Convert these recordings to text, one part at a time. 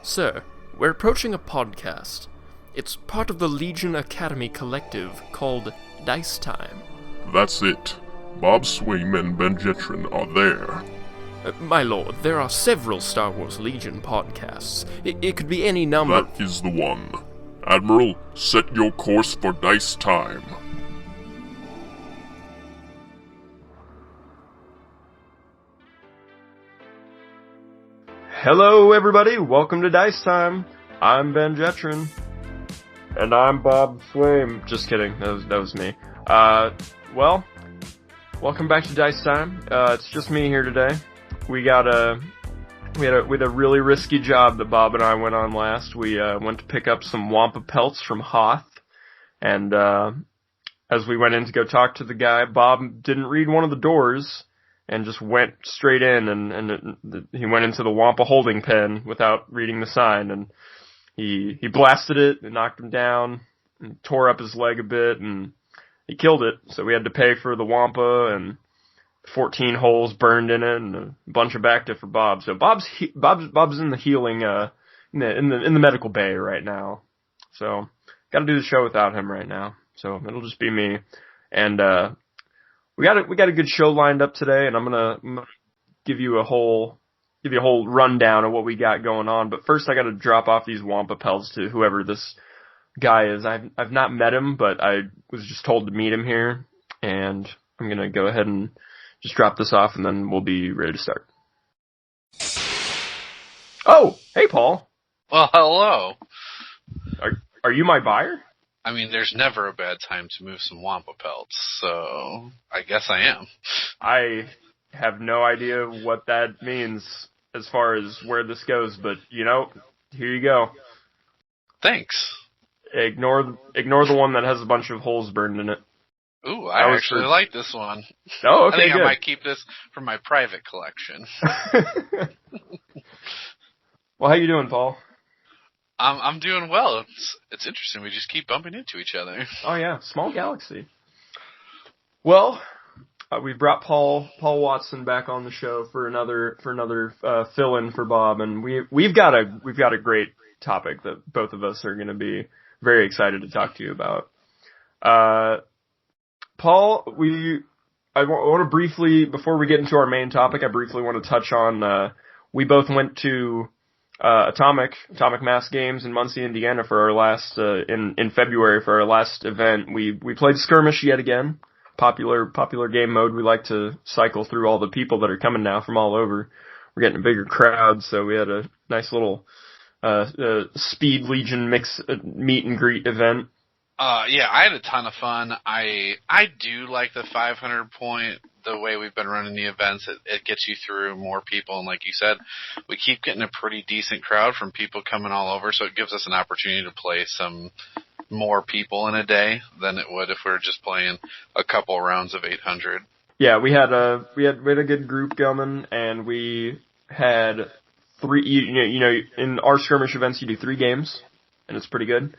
Sir, we're approaching a podcast. It's part of the Legion Academy collective called Dice Time. That's it. Bob Swaim and Ben Jetron are there. My lord, there are several Star Wars Legion podcasts. It could be any number. That is the one. Admiral, set your course for Dice Time. Hello, everybody. Welcome to Dice Time. I'm Ben Jetron. And I'm Bob Swaim. Just kidding. That was me. Welcome back to Dice Time. It's just me here today. We had a really risky job that Bob and I went on last. We went to pick up some wampa pelts from Hoth, and as we went in to go talk to the guy, Bob didn't read one of the doors and just went straight in, and he went into the wampa holding pen without reading the sign, and he blasted it and knocked him down and tore up his leg a bit, and he killed it. So we had to pay for the wampa and 14 holes burned in it and a bunch of Bacta for Bob. So Bob's in the healing in the medical bay right now. So got to do the show without him right now. So it'll just be me. And we got a good show lined up today, and I'm gonna give you a whole rundown of what we got going on. But first, I got to drop off these wampa pelts to whoever this guy is. I've not met him, but I was just told to meet him here, and I'm gonna go ahead and just drop this off, and then we'll be ready to start. Oh, hey, Paul. Well, hello. Are you my buyer? I mean, there's never a bad time to move some wampa pelts, so I guess I am. I have no idea what that means as far as where this goes, but, here you go. Thanks. Ignore the one that has a bunch of holes burned in it. Ooh, I actually like this one. Oh, okay, I think good. I might keep this for my private collection. Well, how you doing, Paul? I'm doing well. It's interesting. We just keep bumping into each other. Oh yeah, small galaxy. Well, we've brought Paul Watson back on the show for another fill-in for Bob, and we've got a great topic that both of us are going to be very excited to talk to you about. Paul, I want to briefly, before we get into our main topic, I briefly want to touch on, we both went to Atomic Mass Games in Muncie, Indiana for our last, in February for our last event. We played Skirmish yet again. Popular game mode. We like to cycle through all the people that are coming now from all over. We're getting a bigger crowd, so we had a nice little, Speed Legion mix, meet and greet event. Yeah, I had a ton of fun. I do like the 500 point, the way we've been running the events. It gets you through more people, and like you said, we keep getting a pretty decent crowd from people coming all over, so it gives us an opportunity to play some more people in a day than it would if we were just playing a couple rounds of 800. Yeah, we had a good group going, and we had three, in our skirmish events you do 3 games, and it's pretty good.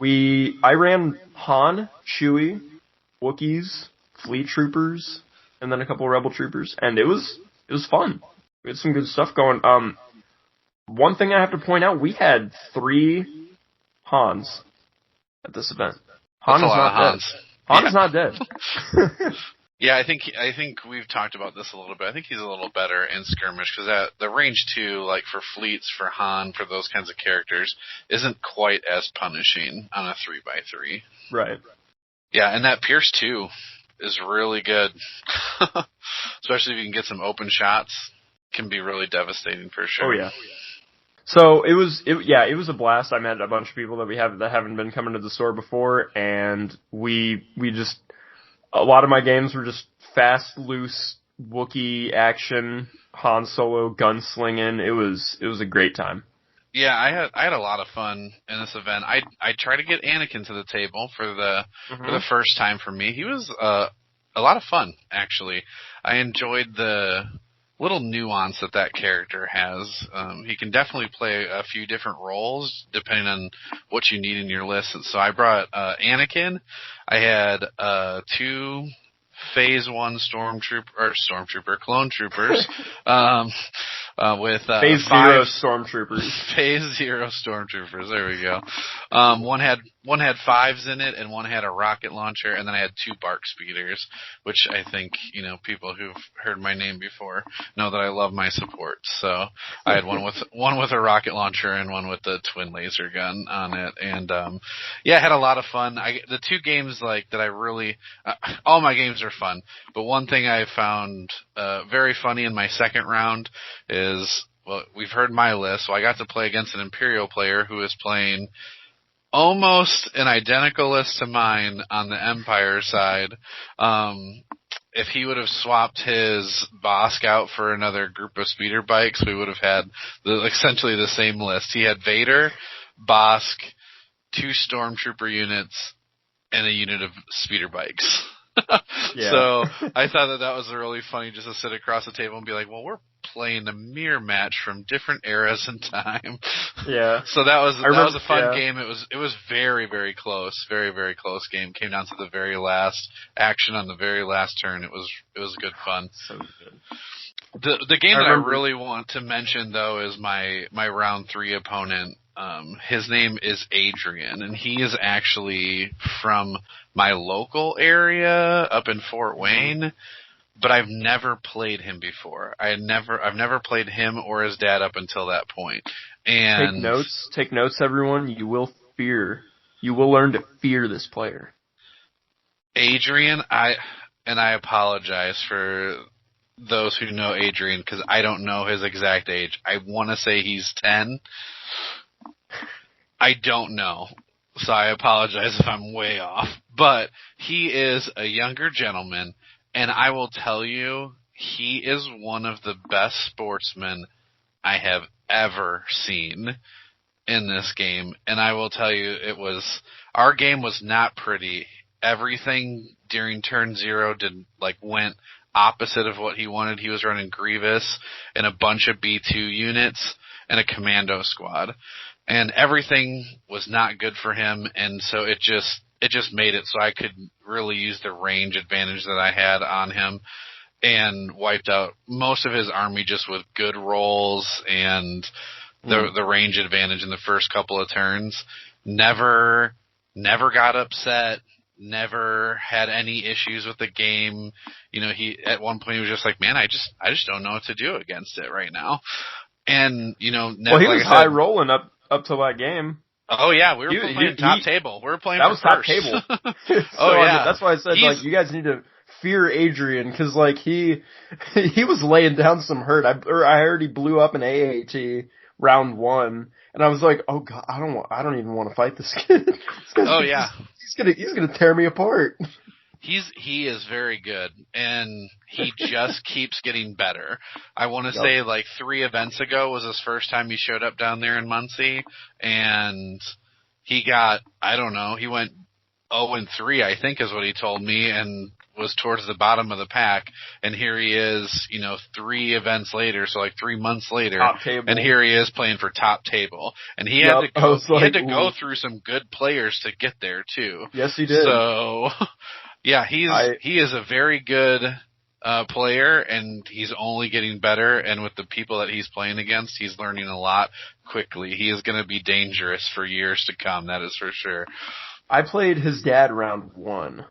I ran Han, Chewie, Wookiees, Fleet Troopers, and then a couple of Rebel Troopers, and it was fun. We had some good stuff going. One thing I have to point out, we had 3 Hans at this event. Han is not dead. Han is not dead. Yeah, I think we've talked about this a little bit. I think he's a little better in skirmish because the range 2, like for fleets, for Han, for those kinds of characters, isn't quite as punishing on a 3x3. Right. Yeah, and that Pierce 2 is really good, especially if you can get some open shots. Can be really devastating for sure. Oh yeah. So it was a blast. I met a bunch of people that haven't been coming to the store before, and we just. A lot of my games were just fast, loose, Wookiee action, Han Solo gunslinging. It was a great time. Yeah, I had a lot of fun in this event. I tried to get Anakin to the table for the first time for me. He was a lot of fun, actually. I enjoyed the little nuance that character has. He can definitely play a few different roles depending on what you need in your list. So I brought Anakin. I had 2 Phase 1 clone troopers. with Phase 0 stormtroopers. Phase 0 stormtroopers. There we go. One had 5s in it, and one had a rocket launcher, and then I had 2 bark speeders, which I think people who've heard my name before know that I love my supports. So I had one with a rocket launcher and one with the twin laser gun on it, and I had a lot of fun. The 2 games that I really all my games are fun, but one thing I found very funny in my second round is, well, we've heard my list, so I got to play against an Imperial player who is playing almost an identical list to mine on the Empire side. If he would have swapped his Bosk out for another group of speeder bikes, we would have had essentially the same list. He had Vader, Bosk, 2 stormtrooper units, and a unit of speeder bikes. Yeah. So I thought that was really funny, just to sit across the table and be like, well, we're playing a mirror match from different eras in time. Yeah. So that was a fun game. It was very, very close. Very, very close game. Came down to the very last action on the very last turn. It was good fun. So good. The game that I really want to mention, though, is my round 3 opponent. His name is Adrian, and he is actually from my local area up in Fort Wayne, but I've never played him before. I've never played him or his dad up until that point. And take notes, everyone. You will learn to fear this player. Adrian, I apologize for those who know Adrian, because I don't know his exact age. I want to say he's 10. I don't know, so I apologize if I'm way off. But he is a younger gentleman, and I will tell you, he is one of the best sportsmen I have ever seen in this game. And I will tell you, our game was not pretty. Everything during turn 0 went opposite of what he wanted. He was running Grievous and a bunch of B2 units and a commando squad. And everything was not good for him, and so it just made it so I could really use the range advantage that I had on him, and wiped out most of his army just with good rolls and the range advantage in the first couple of turns. Never got upset. Never had any issues with the game. He at one point he was just like, man, I just don't know what to do against it right now. And never, well, he was high rolling up till that game. Oh yeah, we were playing top table. We were playing that was top table. Oh yeah, I mean, that's why I said you guys need to fear Adrian, because he was laying down some hurt. I heard he blew up an AAT round 1, and I was like, oh god, I don't even want to fight this kid. Oh yeah, he's gonna tear me apart. He is very good, and he just keeps getting better. I want to say 3 events ago was his first time he showed up down there in Muncie, and he got, I don't know, he went 0-3, I think is what he told me, and was towards the bottom of the pack, and here he is, 3 events later, so 3 months later, top table. And here he is playing for top table, and he had to go through some good players to get there too. Yes, he did. So, yeah, he is a very good player, and he's only getting better, and with the people that he's playing against, he's learning a lot quickly. He is going to be dangerous for years to come, that is for sure. I played his dad round 1.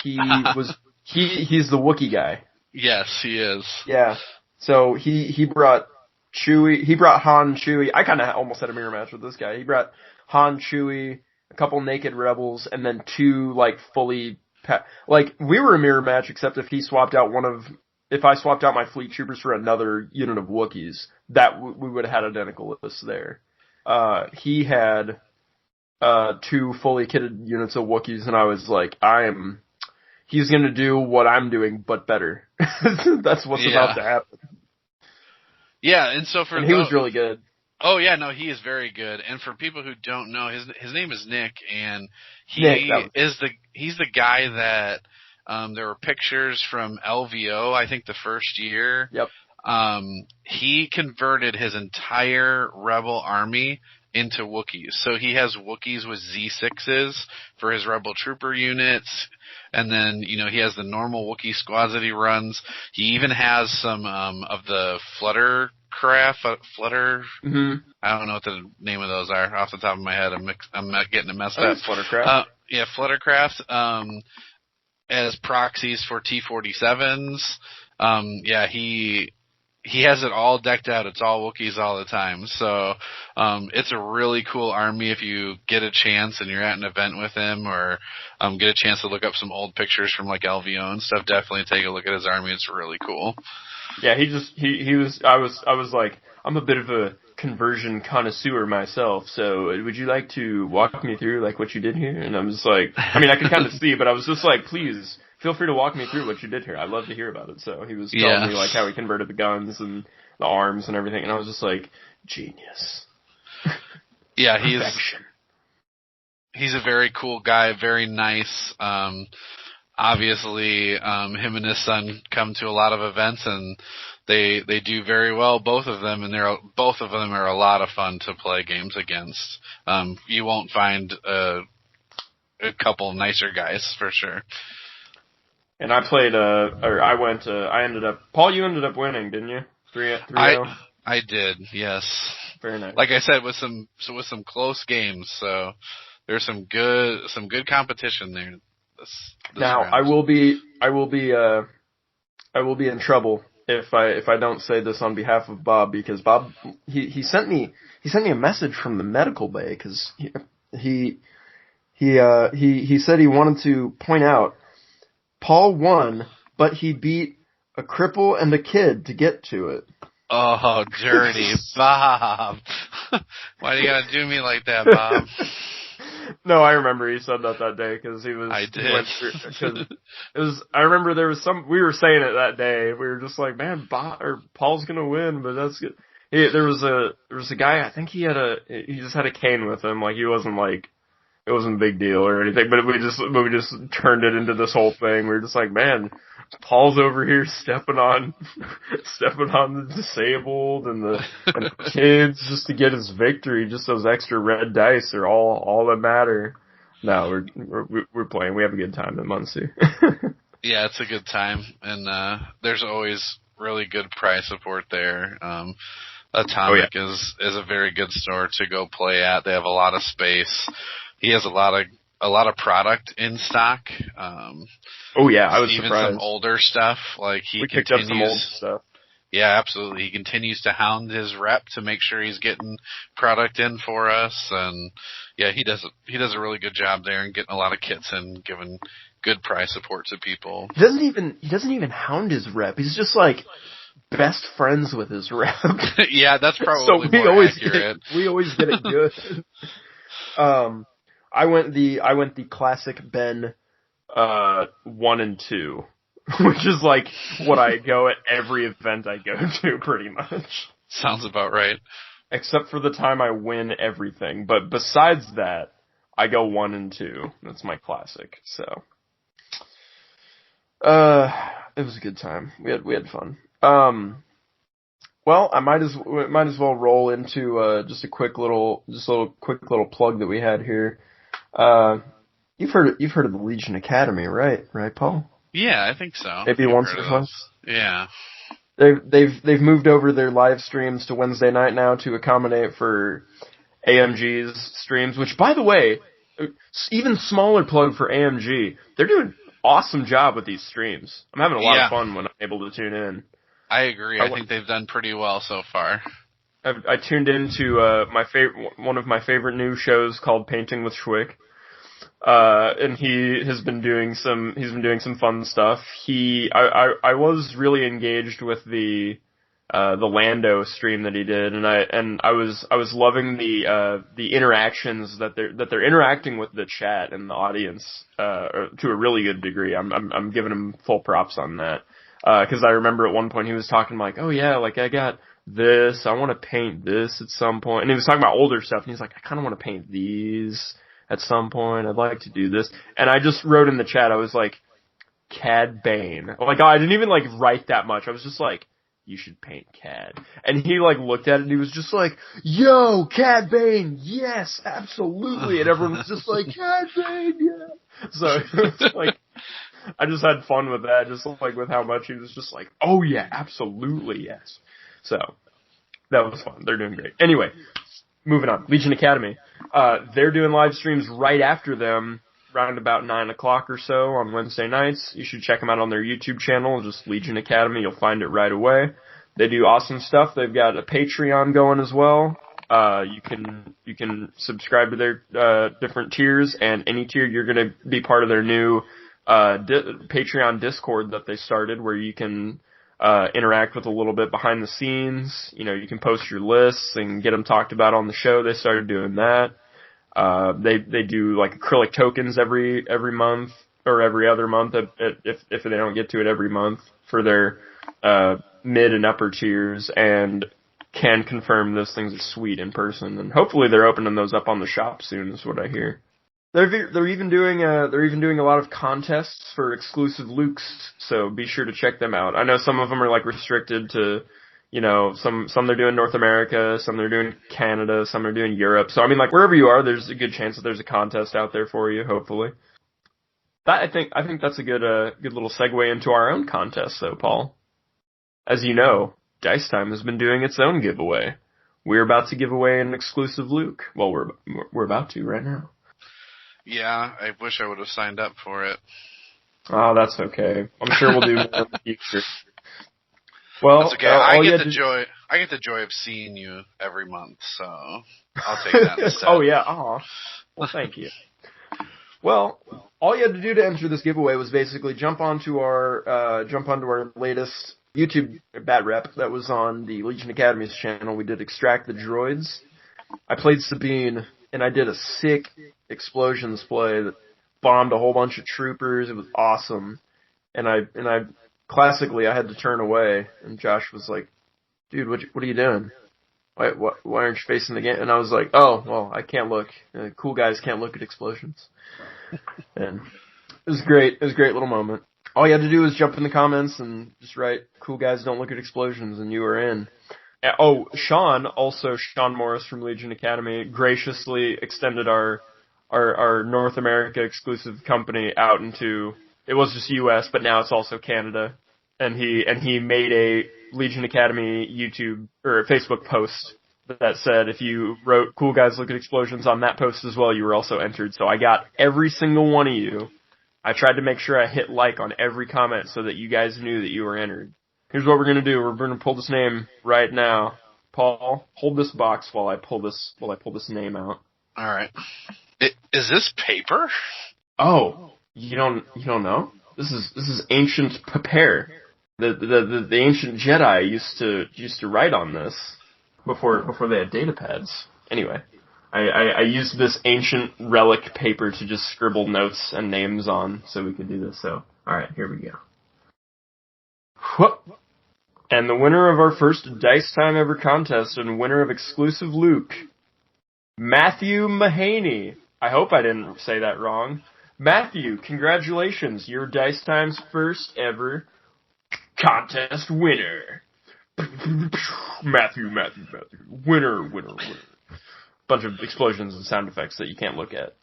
He's the Wookiee guy. Yes, he is. Yeah. So he brought Chewie, he brought Han, Chewie. I kind of almost had a mirror match with this guy. He brought Han, Chewie, a couple naked rebels, and then 2 fully we were a mirror match, except if I swapped out my fleet troopers for another unit of Wookiees, that we would have had identical lists there. He had 2 fully kitted units of Wookiees, and I was like, he's gonna do what I'm doing, but better. That's what's about to happen. Yeah, and so he was really good. Oh yeah, no, he is very good. And for people who don't know, his name is Nick, and he's the guy that there were pictures from LVO, I think the first year. Yep. he converted his entire Rebel army into Wookiees. So he has Wookiees with Z6s for his Rebel Trooper units, and then, he has the normal Wookiee squads that he runs. He even has some of the Flutter. Mm-hmm. I don't know what the name of those are off the top of my head. I'm not getting it messed up. Fluttercraft. Yeah, Fluttercraft. As proxies for T-47s. He has it all decked out. It's all Wookiees all the time. So it's a really cool army if you get a chance and you're at an event with him, or get a chance to look up some old pictures from like LVO and stuff. Definitely take a look at his army. It's really cool. Yeah, I was like, I'm a bit of a conversion connoisseur myself, so would you like to walk me through like what you did here? And I'm just like, I mean, I could kind of see, but I was just like, please feel free to walk me through what you did here. I'd love to hear about it. So he was telling me like how he converted the guns and the arms and everything, and I was just like, genius. Yeah, he's a very cool guy, very nice. Obviously, him and his son come to a lot of events, and they do very well, both of them, and both of them are a lot of fun to play games against. You won't find a couple nicer guys for sure. And I played, I ended up, Paul, you ended up winning, didn't you? 3-0? I did, yes. Very nice. Like I said, with some close games, so there's some good competition there. This now round. I will be in trouble if I don't say this on behalf of Bob, because Bob he sent me a message from the medical bay, because he said he wanted to point out Paul won, but he beat a cripple and a kid to get to it. Oh, dirty Bob! Why do you gotta do me like that, Bob? No, I remember he said that day, because he was. I did. He went through, cause it was. I remember there was we were saying it that day. We were just like, man, Paul's gonna win, but that's good. There was a guy. I think he just had a cane with him. Like, he wasn't like, it wasn't a big deal or anything. But we just turned it into this whole thing. We were just like, man, Paul's over here stepping on the disabled and the kids just to get his victory. Just those extra red dice are all that matter. No, we're playing. We have a good time at Muncie. Yeah, it's a good time, and there's always really good prize support there. Atomic is a very good store to go play at. They have a lot of space. He has a lot of product in stock. Oh yeah, I was even surprised. Some older stuff, like we picked up some old stuff. Yeah, absolutely. He continues to hound his rep to make sure he's getting product in for us, and yeah, he does a really good job there and getting a lot of kits and giving good price support to people. He doesn't even hound his rep. He's just like best friends with his rep. Yeah, that's probably more accurate. We always get it good. I went the classic Ben 1 and 2, which is like what I go at every event I go to, pretty much. Sounds about right. Except for the time I win everything, but besides that, I go 1 and 2. That's my classic. So, it was a good time. We had fun. Well, I might as well roll into just a quick little plug that we had here. You've heard of the Legion Academy, right? Right, Paul? Yeah, I think so. Maybe once or twice. Yeah. They've moved over their live streams to Wednesday night now to accommodate for AMG's streams, which, by the way, even smaller plug for AMG. They're doing an awesome job with these streams. I'm having a lot of fun when I'm able to tune in. I agree. I think they've done pretty well so far. I tuned into one of my favorite new shows called Painting with Schwick. And he's been doing some fun stuff. I was really engaged with the Lando stream that he did, and I was loving the interactions that they're interacting with the chat and the audience to a really good degree. I'm giving him full props on that. 'Cause I remember at one point he was talking like, oh yeah, like I got this, I want to paint this at some point. And he was talking about older stuff, and he's like, I kind of want to paint these at some point. I'd like to do this. And I just wrote in the chat, I was like, Cad Bane. Like, I didn't even like write that much. I was just like, you should paint Cad. And he like looked at it and he was just like, yo, Cad Bane, yes, absolutely. And everyone was just like, Cad Bane, yeah. So it was like, I just had fun with that, just like with how much he was just like, oh yeah, absolutely, yes. So, that was fun. They're doing great. Anyway, moving on. Legion Academy. They're doing live streams right after them, around about 9 o'clock or so on Wednesday nights. You should check them out on their YouTube channel, just Legion Academy. You'll find it right away. They do awesome stuff. They've got a Patreon going as well. You can subscribe to their different tiers, and any tier you're going to be part of their new Patreon Discord that they started, where you can interact with a little bit behind the scenes. You know, you can post your lists and get them talked about on the show. They started doing that. They do like acrylic tokens every month or every other month if they don't get to it every month for their mid and upper tiers, and can confirm those things are sweet in person, and hopefully they're opening those up on the shop soon is what I hear. They're even doing a lot of contests for exclusive Lukes, so be sure to check them out. I know some of them are like restricted to, you know, some they're doing North America, some they're doing Canada, some are doing Europe. So I mean, like wherever you are, there's a good chance that there's a contest out there for you. Hopefully, I think that's a good little segue into our own contest, though, Paul. As you know, Dice Time has been doing its own giveaway. We're about to give away an exclusive Luke. Well, we're about to right now. Yeah, I wish I would have signed up for it. Oh, that's okay. I'm sure we'll do more in the future. Well, that's okay. I get the joy of seeing you every month, so I'll take that instead. Oh yeah, well, thank you. Well, all you had to do to enter this giveaway was basically jump onto our latest YouTube bat rep that was on the Legion Academy's channel. We did Extract the Droids. I played Sabine, and I did a sick explosions play that bombed a whole bunch of troopers. It was awesome, and I classically I had to turn away, and Josh was like, "Dude, what are you doing? Why aren't you facing the game?" And I was like, "Oh, well, I can't look. Cool guys can't look at explosions." And it was great. It was a great little moment. All you had to do was jump in the comments and just write, "Cool guys don't look at explosions," and you were in. Oh, Sean Morris from Legion Academy graciously extended our North America exclusive company out into, it was just US, but now it's also Canada. And he made a Legion Academy YouTube or Facebook post that said if you wrote "Cool guys look at explosions" on that post as well, you were also entered. So I got every single one of you. I tried to make sure I hit like on every comment so that you guys knew that you were entered. Here's what we're gonna do. We're gonna pull this name right now. Paul, hold this box while I pull this name out. All right. Is this paper? Oh, you don't know? This is ancient papier. The ancient Jedi used to write on this before they had data pads. Anyway, I used this ancient relic paper to just scribble notes and names on so we could do this. So, all right, here we go. Whoop. And the winner of our first Dice Time Ever contest and winner of exclusive Luke, Matthew Mahaney. I hope I didn't say that wrong. Matthew, congratulations. You're Dice Time's first ever contest winner. Matthew. Winner. Bunch of explosions and sound effects that you can't look at.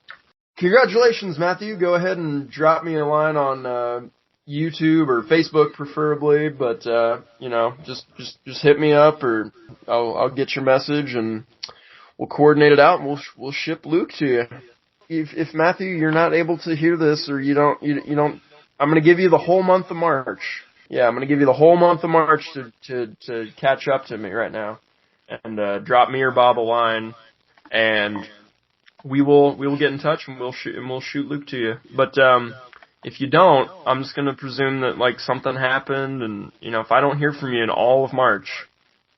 Congratulations, Matthew. Go ahead and drop me a line on YouTube or Facebook preferably, but just hit me up or I'll get your message and we'll coordinate it out and we'll ship Luke to you. If Matthew, you're not able to hear this or you don't, I'm gonna give you the whole month of March. Yeah, I'm gonna give you the whole month of March to catch up to me right now, and drop me or Bob a line, and we will get in touch and we'll shoot Luke to you. But if you don't, I'm just gonna presume that like something happened, and if I don't hear from you in all of March,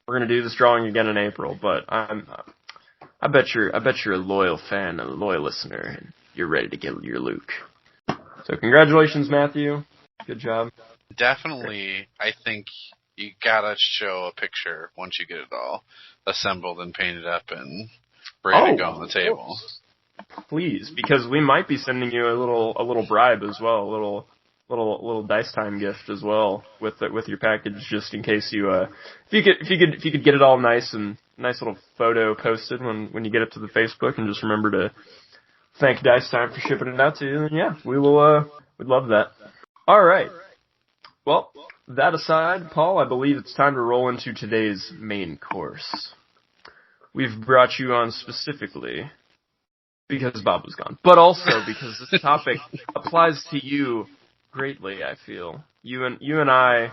we're gonna do this drawing again in April. But I bet you're a loyal fan, a loyal listener, and you're ready to get your Luke. So congratulations, Matthew. Good job. Definitely, I think you gotta show a picture once you get it all assembled and painted up and ready to go on the table. Please, because we might be sending you a little bribe as well, a little little dice time gift as well with your package, just in case you if you could get it all nice little photo posted when you get it to the Facebook, and just remember to thank Dice Time for shipping it out to you. And yeah, we'd love that. All right. Well, that aside, Paul, I believe it's time to roll into today's main course. We've brought you on specifically because Bob was gone, but also because this topic applies to you greatly, I feel. You and I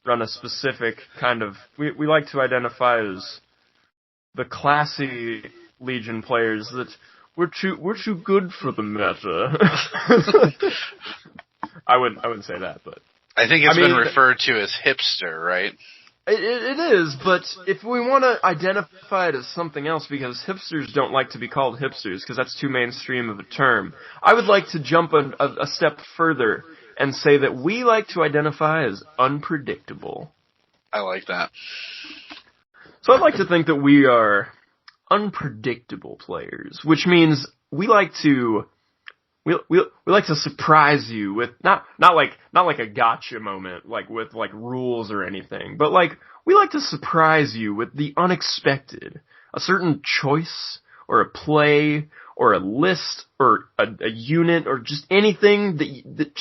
run a specific kind of, we like to identify as the classy Legion players that we're too good for the meta. I wouldn't say that, but I think it's been referred to as hipster, right? It is, but if we want to identify it as something else, because hipsters don't like to be called hipsters, because that's too mainstream of a term, I would like to jump a step further and say that we like to identify as unpredictable. I like that. So I'd like to think that we are unpredictable players, which means we like to surprise you with not like a gotcha moment, like with like rules or anything, but like we like to surprise you with the unexpected, a certain choice or a play or a list or a unit or just anything that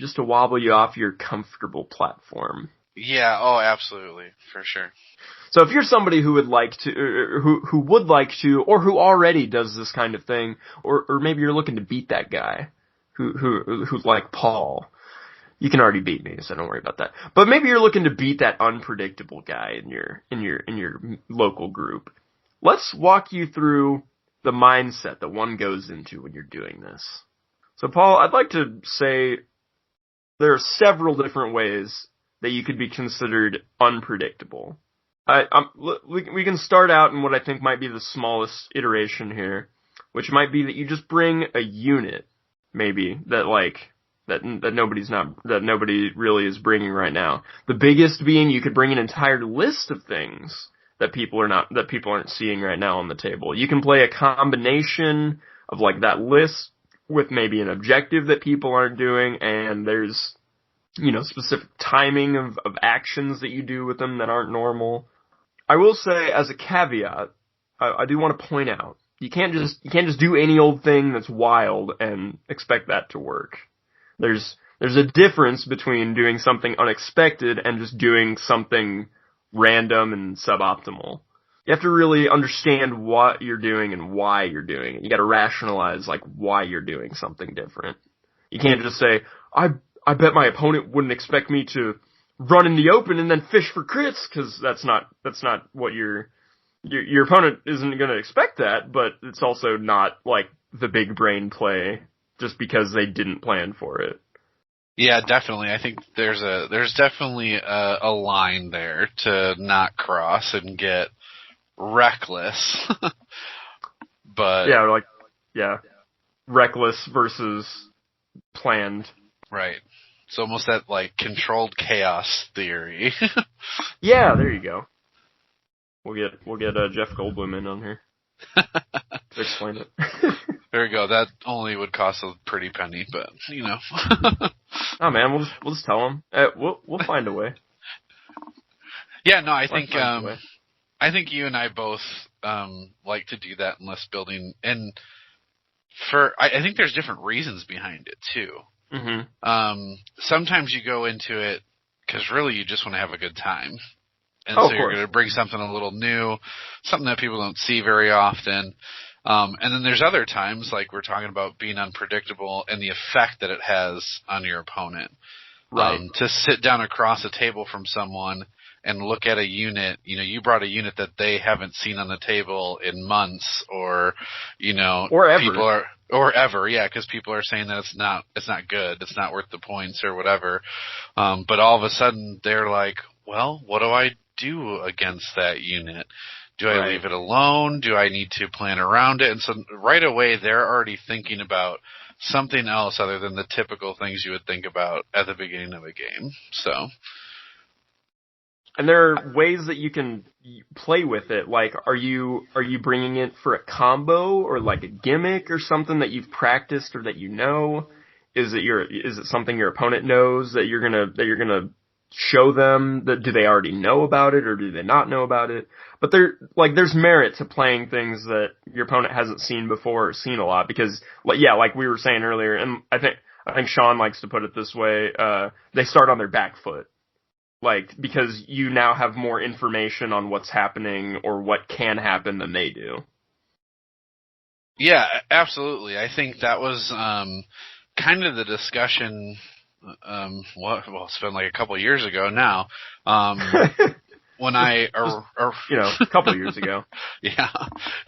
just to wobble you off your comfortable platform. Yeah, oh, absolutely, for sure. So if you're somebody who would like to, or who already does this kind of thing, or maybe you're looking to beat that guy, who's like Paul, you can already beat me, so don't worry about that. But maybe you're looking to beat that unpredictable guy in your local group. Let's walk you through the mindset that one goes into when you're doing this. So Paul, I'd like to say there are several different ways that you could be considered unpredictable. We can start out in what I think might be the smallest iteration here, which might be that you just bring a unit, maybe that nobody really is bringing right now. The biggest being you could bring an entire list of things that people aren't seeing right now on the table. You can play a combination of like that list with maybe an objective that people aren't doing, and there's specific timing of actions that you do with them that aren't normal. I will say, as a caveat, I do want to point out, you can't just do any old thing that's wild and expect that to work. There's a difference between doing something unexpected and just doing something random and suboptimal. You have to really understand what you're doing and why you're doing it. You gotta rationalize, like, why you're doing something different. You can't just say, I bet my opponent wouldn't expect me to run in the open and then fish for crits, because that's not what your opponent isn't going to expect that, but it's also not like the big brain play just because they didn't plan for it. Yeah, definitely. I think there's definitely a line there to not cross and get reckless. But reckless versus planned. Right. It's almost that, like, controlled chaos theory. Yeah, there you go. We'll get Jeff Goldblum in on here to explain it. There you go. That only would cost a pretty penny, but Oh man, we'll just tell him. We'll find a way. Yeah, no, I think you and I both like to do that in list building, and I think there's different reasons behind it too. Mm-hmm. Sometimes you go into it because really you just want to have a good time. And so you're going to bring something a little new, something that people don't see very often. And then there's other times, like we're talking about being unpredictable and the effect that it has on your opponent. Right. To sit down across a table from someone and look at a unit, you brought a unit that they haven't seen on the table in months, or ever. Or ever, yeah, because people are saying that it's not good, it's not worth the points or whatever. But all of a sudden they're like, well, what do I do against that unit? Do I leave it alone? Do I need to plan around it? And so right away they're already thinking about something else other than the typical things you would think about at the beginning of a game. So. And there are ways that you can play with it. Like, are you bringing it for a combo or like a gimmick or something that you've practiced or that you know? is it something your opponent knows that you're gonna show them? That do they already know about it, or do they not know about it? But there's merit to playing things that your opponent hasn't seen before or seen a lot, because like we were saying earlier, and I think Sean likes to put it this way, they start on their back foot. Like, because you now have more information on what's happening or what can happen than they do. Yeah, absolutely. I think that was kind of the discussion. It's been like a couple of years ago now. When I, a couple of years ago. Yeah,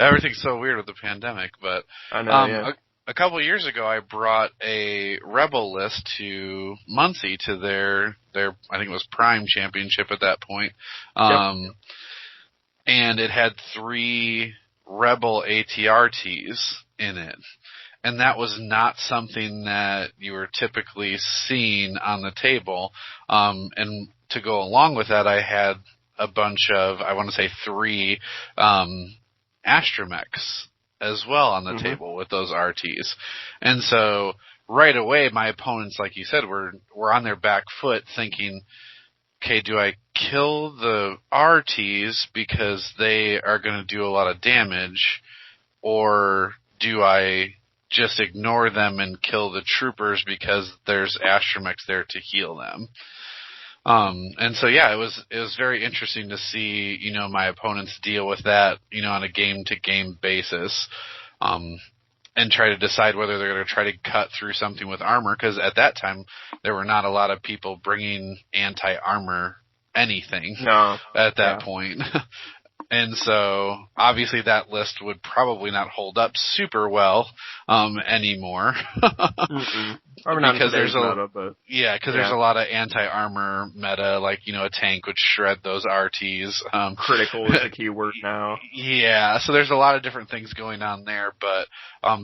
everything's so weird with the pandemic. But I know. Yeah. A couple of years ago, I brought a Rebel list to Muncie to their I think it was Prime Championship at that point. Yep. And it had 3 Rebel ATRTs in it. And that was not something that you were typically seeing on the table. And to go along with that, I had a bunch of, I want to say 3 astromechs as well on the table with those RTs. And so right away, my opponents, like you said, were on their back foot thinking, okay, do I kill the RTs because they are going to do a lot of damage, or do I just ignore them and kill the troopers because there's astromechs there to heal them? And so, yeah, it was very interesting to see, my opponents deal with that, on a game-to-game basis, and try to decide whether they're going to try to cut through something with armor, because at that time, there were not a lot of people bringing anti-armor anything at that point. And so, obviously, that list would probably not hold up super well anymore. Because there's there's a lot of anti-armor meta, like, a tank would shred those RTs. Critical is the key word now. Yeah, so there's a lot of different things going on there, but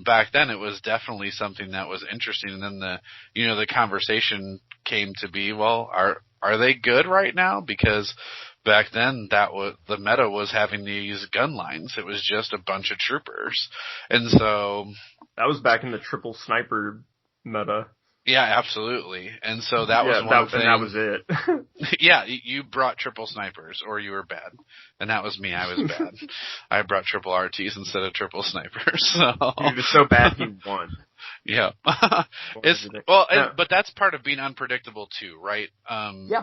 back then it was definitely something that was interesting. And then the conversation came to be, well, are they good right now? Because back then, the meta was having these gun lines. It was just a bunch of troopers, and so that was back in the triple sniper meta. Yeah, absolutely. And so that was one thing. And that was it. Yeah, you brought triple snipers, or you were bad, and that was me. I was bad. I brought triple RTs instead of triple snipers. So you were so bad he won. Yeah. But that's part of being unpredictable too, right?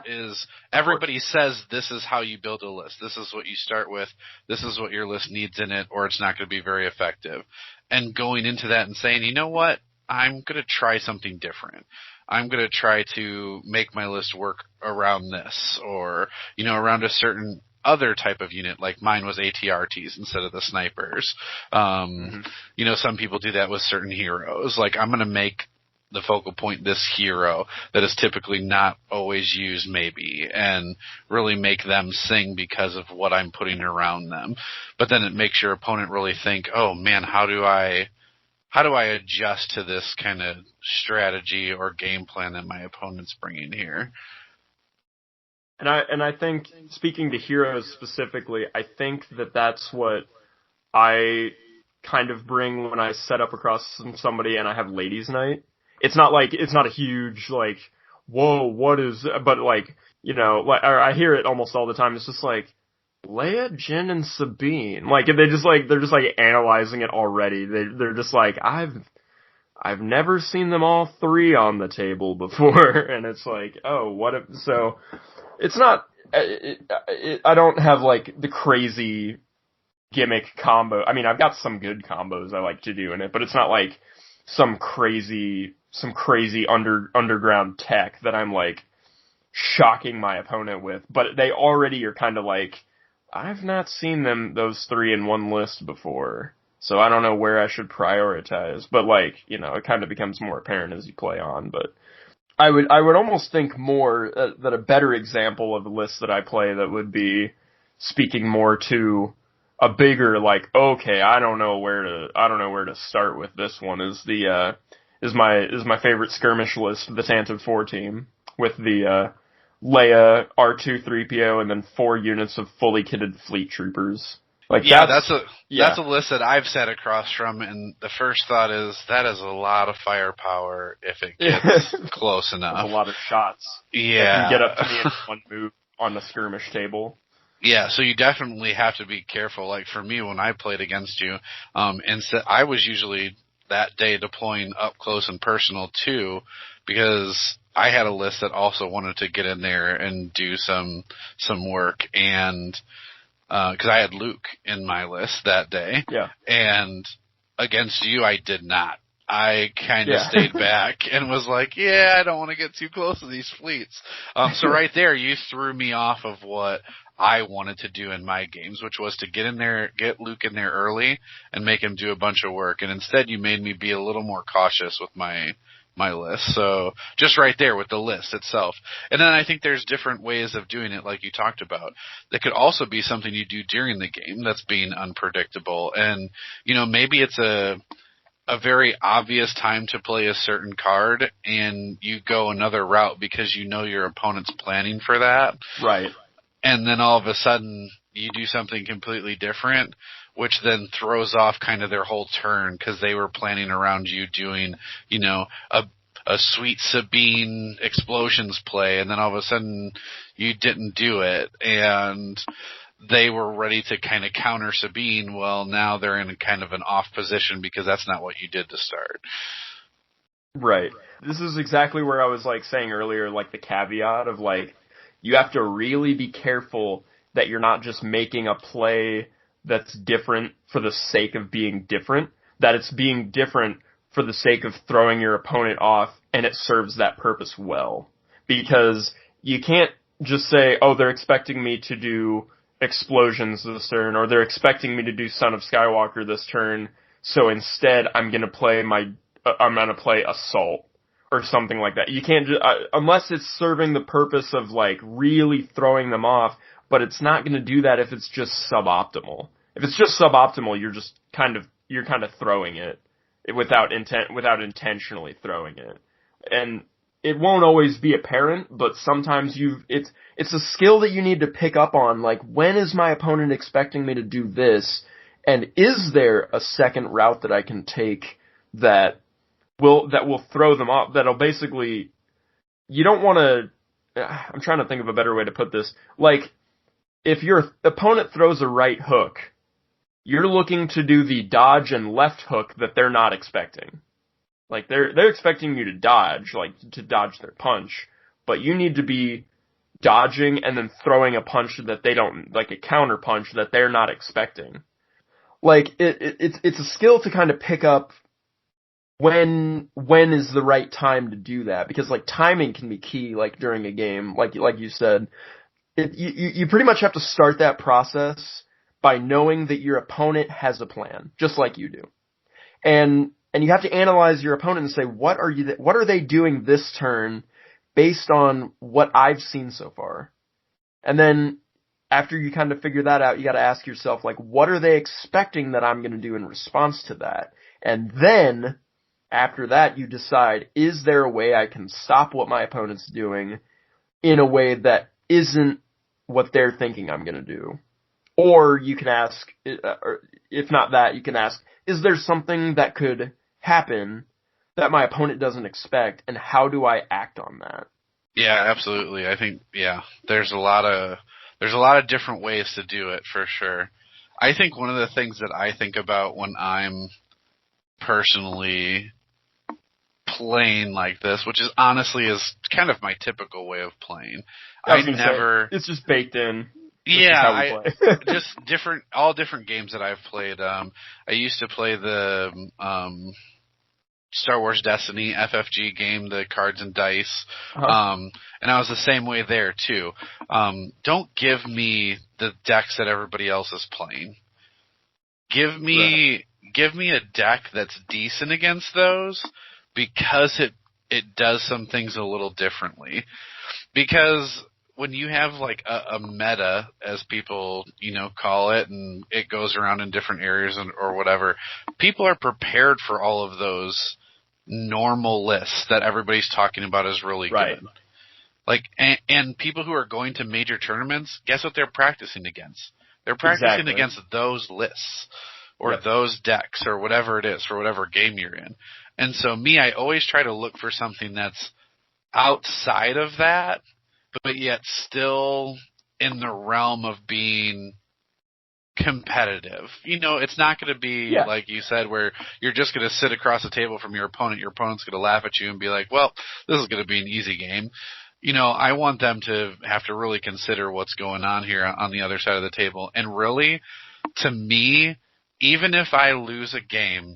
Is everybody says this is how you build a list. This is what you start with. This is what your list needs in it, or it's not going to be very effective. And going into that and saying, you know what? I'm going to try something different. I'm going to try to make my list work around this, or, around a certain other type of unit, like mine was ATRTs instead of the snipers. Some people do that with certain heroes. Like, I'm going to make the focal point this hero that is typically not always used, maybe, and really make them sing because of what I'm putting around them. But then it makes your opponent really think, oh man, how do I adjust to this kind of strategy or game plan that my opponent's bringing here? And I think, speaking to heroes specifically, I think that's what I kind of bring when I set up across somebody and I have ladies' night. It's not a huge, like, whoa, what is, but like, I hear it almost all the time. It's just like, Leia, Jin, and Sabine. Like, they're just analyzing it already. They're just like, I've never seen them all 3 on the table before. And it's like, oh, what if, so it's not, I don't have like the crazy gimmick combo. I mean, I've got some good combos I like to do in it, but it's not like some crazy underground tech that I'm like shocking my opponent with. But they already are kind of like, I've not seen those 3 in one list before, so I don't know where I should prioritize. But like, it kind of becomes more apparent as you play on. But I would almost think more that a better example of a list that I play that would be speaking more to a bigger, like, okay, I don't know where to start with this one, is my favorite skirmish list, the Tantive 4 team, with the Leia, R2, 3PO, and then 4 units of fully kitted fleet troopers. Like that's a list that I've sat across from, and the first thought is that is a lot of firepower if it gets close enough. That's a lot of shots. Yeah, that can get up to me in one move on the skirmish table. Yeah, so you definitely have to be careful. Like for me, when I played against you, I was usually that day deploying up close and personal too, because I had a list that also wanted to get in there and do some work, and because I had Luke in my list that day. Yeah. And against you, I did not. I kind of stayed back and was like, I don't want to get too close to these fleets. So right there, you threw me off of what I wanted to do in my games, which was to get Luke in there early and make him do a bunch of work. And instead, you made me be a little more cautious with my list. So just right there with the list itself. And then I think there's different ways of doing it, like you talked about. That could also be something you do during the game that's being unpredictable. And, maybe it's a very obvious time to play a certain card and you go another route because your opponent's planning for that. Right. And then all of a sudden you do something completely different, which then throws off kind of their whole turn because they were planning around you doing, a sweet Sabine explosions play, and then all of a sudden you didn't do it, and they were ready to kind of counter Sabine. Well, now they're in kind of an off position because that's not what you did to start. Right. This is exactly where I was saying earlier, the caveat of you have to really be careful that you're not just making a play that's different for the sake of being different, that it's being different for the sake of throwing your opponent off and it serves that purpose well. Because you can't just say, oh, they're expecting me to do explosions this turn, or they're expecting me to do Son of Skywalker this turn, so instead I'm going to play Assault or something like that. You can't unless it's serving the purpose of really throwing them off, but it's not going to do that if it's just suboptimal. If it's just suboptimal, you're just kind of throwing it without intentionally throwing it. And it won't always be apparent, but sometimes it's a skill that you need to pick up on, when is my opponent expecting me to do this, and is there a second route that I can take that will throw them off, that'll basically, you don't want to, I'm trying to think of a better way to put this, if your opponent throws a right hook, you're looking to do the dodge and left hook that they're not expecting. They're expecting you to dodge, to dodge their punch, but you need to be dodging and then throwing a punch that they don't, a counter punch that they're not expecting. It's a skill to kind of pick up when is the right time to do that, because timing can be key, during a game, like you said. You pretty much have to start that process by knowing that your opponent has a plan, just like you do. And you have to analyze your opponent and say, what are they doing this turn based on what I've seen so far? And then after you kind of figure that out, you got to ask yourself, what are they expecting that I'm going to do in response to that? And then after that, you decide, is there a way I can stop what my opponent's doing in a way that isn't what they're thinking I'm going to do? Or you can ask, if not that, you can ask, is there something that could happen that my opponent doesn't expect, and how do I act on that? Yeah, absolutely. I think, there's a lot of different ways to do it, for sure. I think one of the things that I think about when I'm personally playing like this, which is honestly is kind of my typical way of playing. It's just baked in. Yeah, just all different games that I've played. I used to play the Star Wars Destiny FFG game, the cards and dice, and I was the same way there too. Don't give me the decks that everybody else is playing. Give me a deck that's decent against those, because it does some things a little differently. Because when you have a meta, as people, call it, and it goes around in different areas or whatever, people are prepared for all of those normal lists that everybody's talking about is really good. And people who are going to major tournaments, guess what they're practicing against? They're practicing Exactly. against those lists or those decks or whatever it is for whatever game you're in. And so I always try to look for something that's outside of that, but yet still in the realm of being competitive. It's not going to be, like you said, where you're just going to sit across the table from your opponent. Your opponent's going to laugh at you and be like, well, this is going to be an easy game. I want them to have to really consider what's going on here on the other side of the table. And really, to me, even if I lose a game,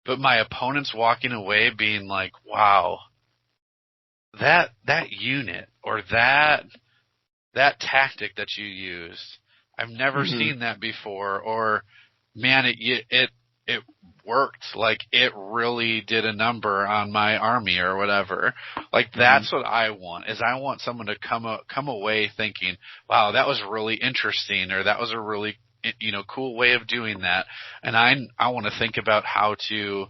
but my opponent's walking away being like, wow, that unit or that tactic that you used, I've never seen that before, or man, it worked. Like it really did a number on my army or whatever. Like that's what I want. Is I want someone to come away thinking, wow, that was really interesting, or that was a really cool way of doing that. And I want to think about how to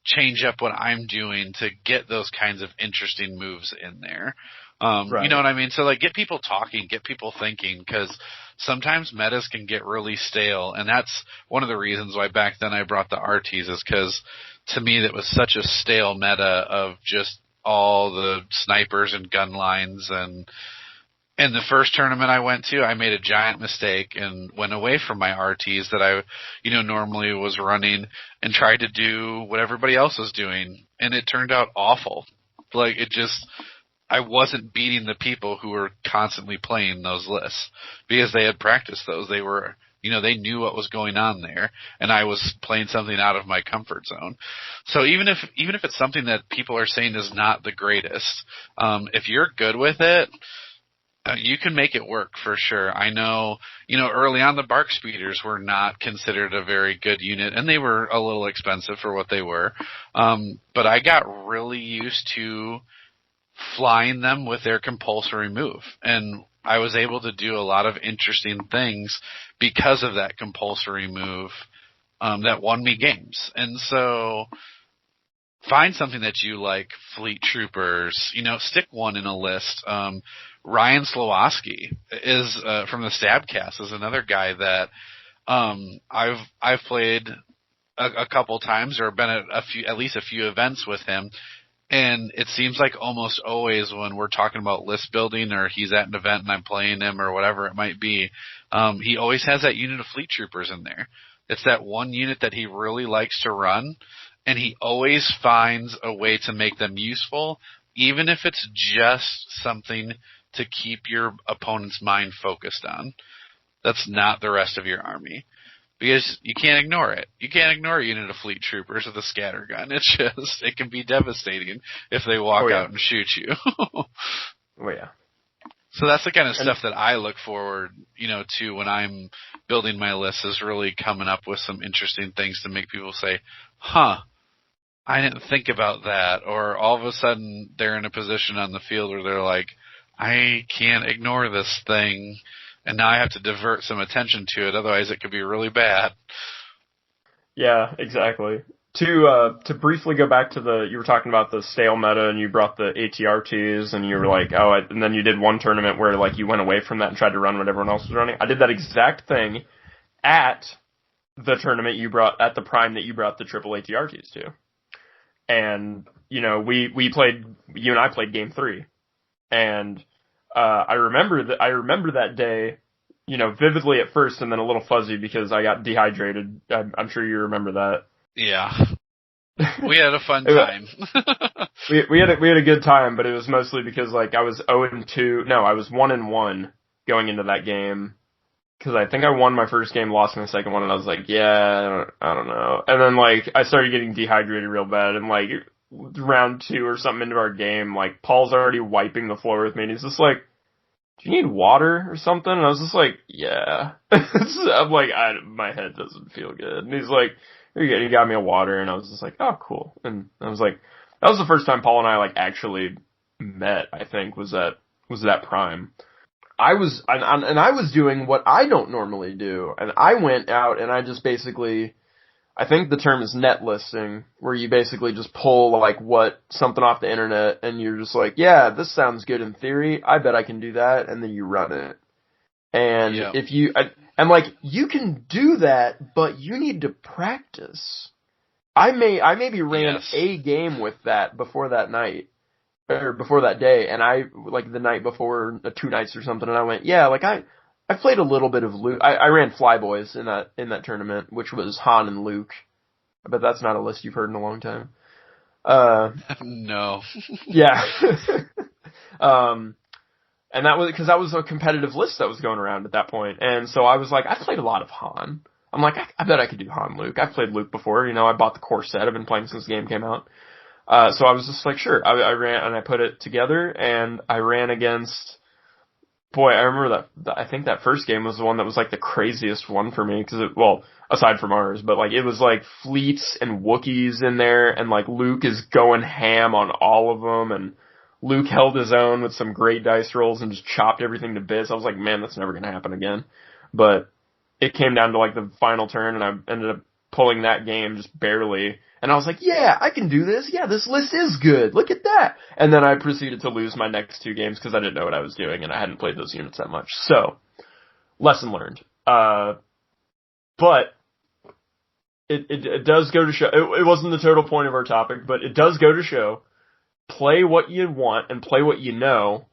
change up what I'm doing to get those kinds of interesting moves in there. Right. You know what I mean? So like get people talking, get people thinking, because sometimes metas can get really stale, and that's one of the reasons why back then I brought the RTs, is because to me that was such a stale meta of just all the snipers and gun lines. And in the first tournament I went to, I made a giant mistake and went away from my RTs that I normally was running and tried to do what everybody else was doing, and it turned out awful. Like I wasn't beating the people who were constantly playing those lists because they had practiced those. They were, they knew what was going on there, and I was playing something out of my comfort zone. So even if it's something that people are saying is not the greatest, if you're good with it, you can make it work for sure. I know, early on the Bark Speeders were not considered a very good unit, and they were a little expensive for what they were. But I got really used to flying them with their compulsory move, and I was able to do a lot of interesting things because of that compulsory move that won me games. And so find something that you like. Fleet Troopers, stick one in a list. Ryan Slowoski is from the Stabcast, is another guy that I've played a couple times, or been at at least a few events with him. And it seems like almost always when we're talking about list building, or he's at an event and I'm playing him or whatever it might be, he always has that unit of Fleet Troopers in there. It's that one unit that he really likes to run, and he always finds a way to make them useful, even if it's just something to keep your opponent's mind focused on. That's not the rest of your army. Because you can't ignore it. You can't ignore a unit of Fleet Troopers with a scatter gun. It can be devastating if they walk out and shoot you. Oh yeah. So that's the kind of stuff that I look forward, to when I'm building my list, is really coming up with some interesting things to make people say, huh, I didn't think about that. Or all of a sudden they're in a position on the field where they're like, I can't ignore this thing, and now I have to divert some attention to it, otherwise it could be really bad. Yeah, exactly. To briefly go back to you were talking about the stale meta, and you brought the ATRTs, and you were like, and then you did one tournament where like you went away from that and tried to run what everyone else was running. I did that exact thing at the tournament at the Prime that you brought the triple ATRTs to. And, you and I played game 3. And I remember that day, vividly at first, and then a little fuzzy because I got dehydrated. I'm sure you remember that. Yeah. We had a fun time. we had a good time, but it was mostly because like I was 0-2. No, I was 1-1 going into that game, because I think I won my first game, lost my second one, and I was like, yeah, I don't know. And then like I started getting dehydrated real bad, and like round 2 or something into our game, like Paul's already wiping the floor with me, and he's just like, do you need water or something? And I was just like, yeah. I'm like, my head doesn't feel good. And he's like, he got me a water, and I was just like, oh, cool. And I was like, that was the first time Paul and I like actually met, I think, was that Prime. I was doing what I don't normally do, and I went out and I just basically, I think the term is net listing, where you basically just pull like something off the internet, and you're just like, yeah, this sounds good in theory, I bet I can do that, and then you run it. And And, like, you can do that, but you need to practice. I maybe ran a game with that before that night, or before that day, and like, the night before, 2 nights or something, and I went, yeah, like, I played a little bit of Luke. I ran Flyboys in that tournament, which was Han and Luke. But that's not a list you've heard in a long time. No. Yeah. And that was a competitive list that was going around at that point. And so I was like, I played a lot of Han. I'm like, I bet I could do Han Luke. I've played Luke before. I bought the core set. I've been playing since the game came out. So I was just like, sure. I ran, and I put it together, and I ran against, boy, I remember that, I think that first game was the one that was, like, the craziest one for me, because aside from ours, but, like, it was, like, fleets and Wookiees in there, and, like, Luke is going ham on all of them, and Luke held his own with some great dice rolls and just chopped everything to bits. I was like, man, that's never going to happen again. But it came down to, like, the final turn, and I ended up pulling that game just barely. And I was like, yeah, I can do this. Yeah, this list is good. Look at that. And then I proceeded to lose my next 2 games because I didn't know what I was doing, and I hadn't played those units that much. So, lesson learned. But it does go to show, it wasn't the total point of our topic, but it does go to show, play what you want and play what you know,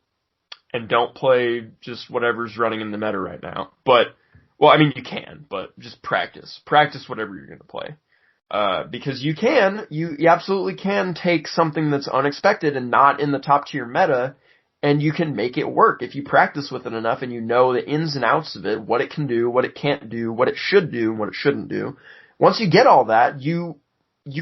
and don't play just whatever's running in the meta right now. But, well, I mean, you can, but just practice. Practice whatever you're going to play. Because you absolutely can take something that's unexpected and not in the top tier meta, and you can make it work if you practice with it enough and you know the ins and outs of it, what it can do, what it can't do, what it should do, and what it shouldn't do. Once you get all that, you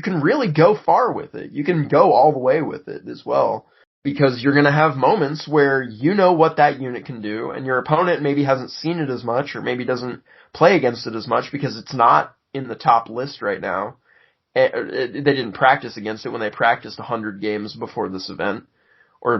can really go far with it. You can go all the way with it as well, because you're going to have moments where you know what that unit can do, and your opponent maybe hasn't seen it as much, or maybe doesn't play against it as much because it's not in the top list right now. They didn't practice against it when they practiced 100 games before this event, or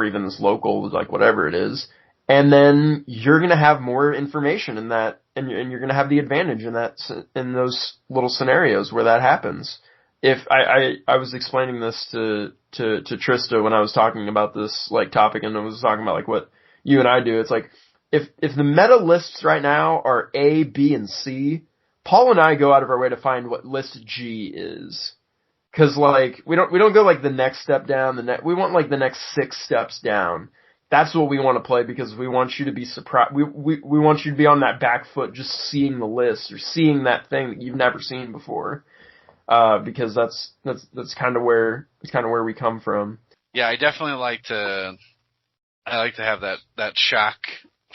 even this local, like, whatever it is. And then you're going to have more information in that, and you're going to have the advantage in those little scenarios where that happens. If I was explaining this to Trista when I was talking about this, like, topic, and I was talking about, like, what you and I do. It's like, if the meta lists right now are A, B, and C, Paul and I go out of our way to find what list G is. Cause, like, we don't go, like, the next step down, we want, like, the next 6 steps down. That's what we want to play, because we want you to be surprised. We want you to be on that back foot just seeing the list, or seeing that thing that you've never seen before. Because that's kind of where we come from. Yeah, I definitely like to have that shock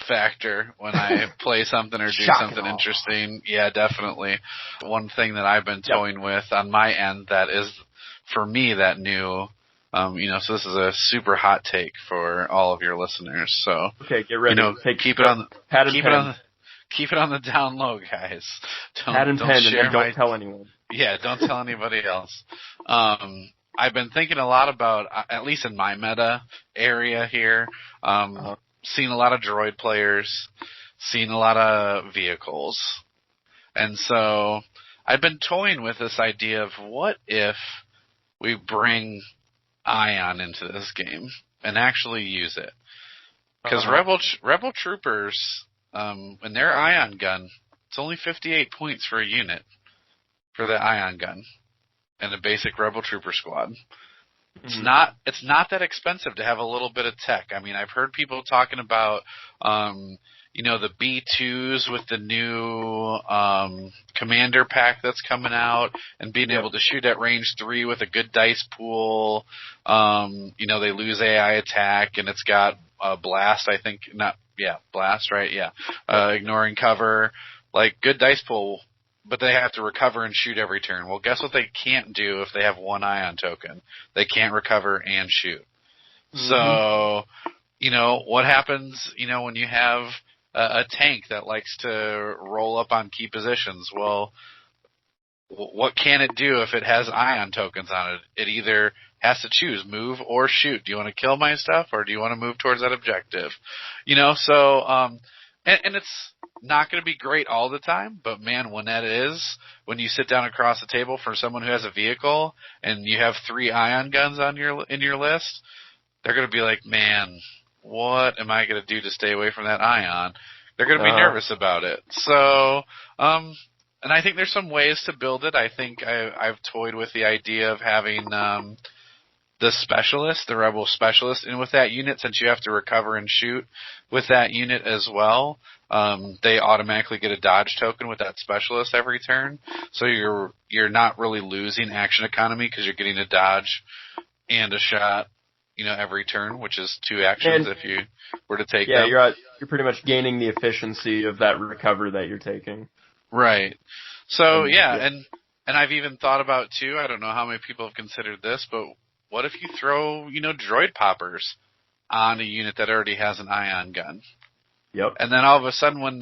factor when I play something or do something interesting. Yeah, definitely. One thing that I've been toying with on my end that is, for me, that new, so this is a super hot take for all of your listeners. So, okay, get ready. Keep it on the down low, guys. Don't tell anyone. Yeah, don't tell anybody else. I've been thinking a lot about, at least in my meta area here, seen a lot of droid players, seen a lot of vehicles. And so I've been toying with this idea of, what if we bring Ion into this game and actually use it? Because Rebel Troopers, in their Ion gun, it's only 58 points for a unit for the Ion gun and a basic Rebel Trooper squad. It's not that expensive to have a little bit of tech. I mean, I've heard people talking about, the B2s with the new commander pack that's coming out, and being able to shoot at range 3 with a good dice pool. They lose AI attack, and it's got blast, I think. Blast, right? Yeah. Ignoring cover. Like, good dice pool, but they have to recover and shoot every turn. Well, guess what they can't do if they have 1 Ion token? They can't recover and shoot. Mm-hmm. So, what happens, when you have a tank that likes to roll up on key positions? Well, what can it do if it has Ion tokens on it? It either has to choose move or shoot. Do you want to kill my stuff, or do you want to move towards that objective? And it's not going to be great all the time, but man, when you sit down across the table for someone who has a vehicle and you have 3 Ion guns in your list, they're going to be like, man, what am I going to do to stay away from that Ion? They're going to be nervous about it. So, and I think there's some ways to build it. I think I've toyed with the idea of having the specialist, the rebel specialist, and with that unit, since you have to recover and shoot with that unit as well, they automatically get a dodge token with that specialist every turn. So you're not really losing action economy because you're getting a dodge and a shot, every turn, which is 2 actions if you were to take them. Yeah, you're pretty much gaining the efficiency of that recover that you're taking. Right. So and I've even thought about too. I don't know how many people have considered this, but what if you throw, droid poppers on a unit that already has an ion gun? Yep. And then all of a sudden, when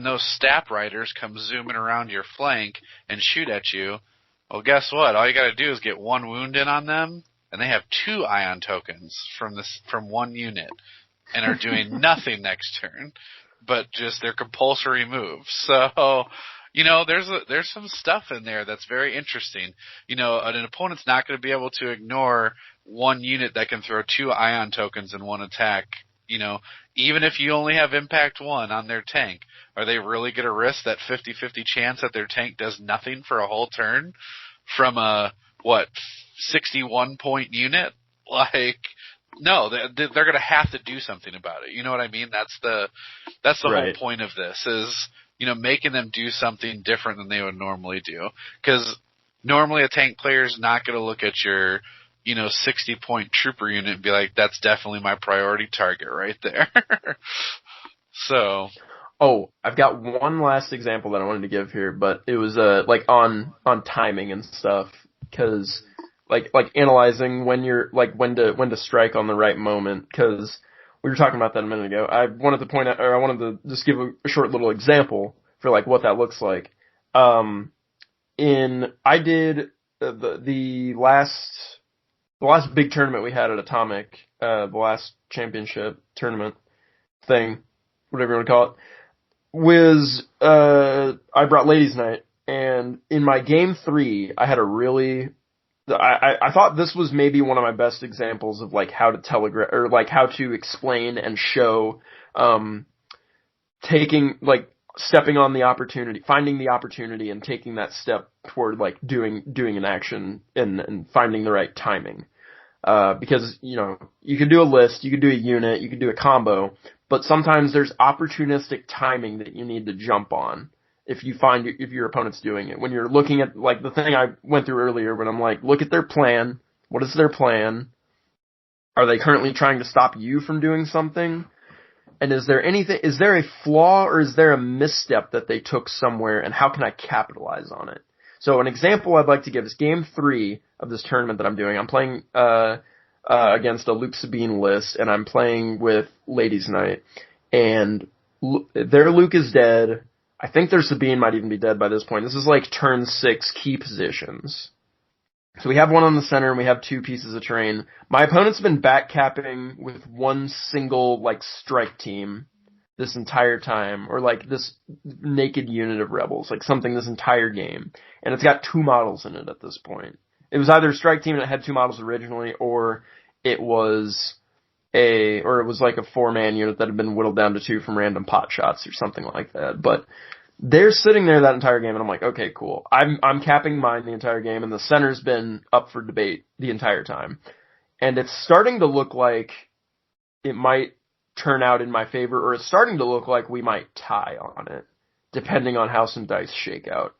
those stat riders come zooming around your flank and shoot at you, well, guess what? All you got to do is get 1 wound in on them, and they have 2 ion tokens from 1 unit, and are doing nothing next turn, but just their compulsory moves. So, there's some stuff in there that's very interesting. An opponent's not going to be able to ignore 1 unit that can throw 2 ion tokens in 1 attack. Even if you only have impact 1 on their tank, are they really going to risk that 50-50 chance that their tank does nothing for a whole turn from a 61 point unit? No, they're going to have to do something about it. You know what I mean? That's the whole point of this is, making them do something different than they would normally do. Because normally a tank player is not going to look at your, 60-point trooper unit and be like, that's definitely my priority target right there. So. Oh, I've got one last example that I wanted to give here, but it was on timing and stuff, because like analyzing when you're when to strike on the right moment, because we were talking about that a minute ago. I wanted to just give a short little example for what that looks like. I did the last big tournament we had at Atomic, the last championship tournament thing, whatever you want to call it, was I brought Ladies Night, and in my game 3, I had a really I thought this was maybe one of my best examples of how to telegraph or how to explain and show stepping on the opportunity, finding the opportunity and taking that step toward doing an action and finding the right timing. Because you can do a list, you can do a unit, you can do a combo, but sometimes there's opportunistic timing that you need to jump on if your opponent's doing it. When you're looking at the thing I went through earlier, when I'm look at their plan. What is their plan? Are they currently trying to stop you from doing something? And is there a flaw or is there a misstep that they took somewhere, and how can I capitalize on it? So an example I'd like to give is game 3 of this tournament that I'm doing. I'm playing against a Luke Sabine list, and I'm playing with Ladies Night, and their Luke is dead. I think their Sabine might even be dead by this point. This is turn 6 key positions. So we have 1 on the center, and we have 2 pieces of terrain. My opponent's been backcapping with 1 single, strike team this entire time, or this naked unit of rebels, something this entire game. And it's got 2 models in it at this point. It was either a strike team that had 2 models originally, or it was a 4-man unit that had been whittled down to 2 from random pot shots or something like that. But they're sitting there that entire game, and I'm okay, cool. I'm capping mine the entire game, and the center's been up for debate the entire time. And it's starting to look like it might turn out in my favor, or it's starting to look like we might tie on it, depending on how some dice shake out.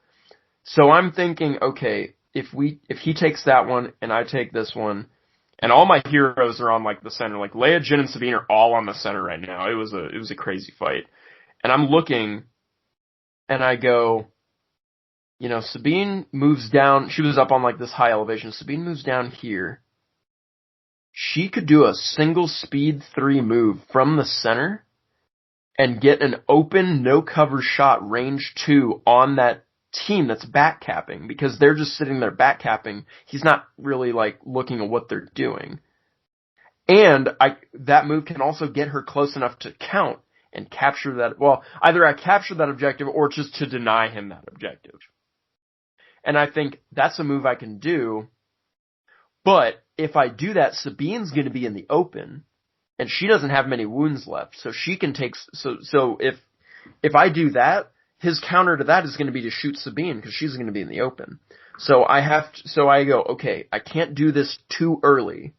So I'm thinking, okay, if he takes that one, and I take this one, and all my heroes are on the center, Leia, Jyn, and Sabine are all on the center right now. It was a crazy fight. And I'm looking, and I go, Sabine moves down. She was up on this high elevation. Sabine moves down here. She could do a single speed 3 move from the center and get an open, no cover shot range 2 on that team that's backcapping, because they're just sitting there backcapping. He's not really looking at what they're doing. And that move can also get her close enough to count and capture that. Well, either I capture that objective or just to deny him that objective. And I think that's a move I can do. But if I do that, Sabine's going to be in the open, and she doesn't have many wounds left, so she can take. So if I do that, his counter to that is going to be to shoot Sabine because she's going to be in the open. So I go, okay, I can't do this too early.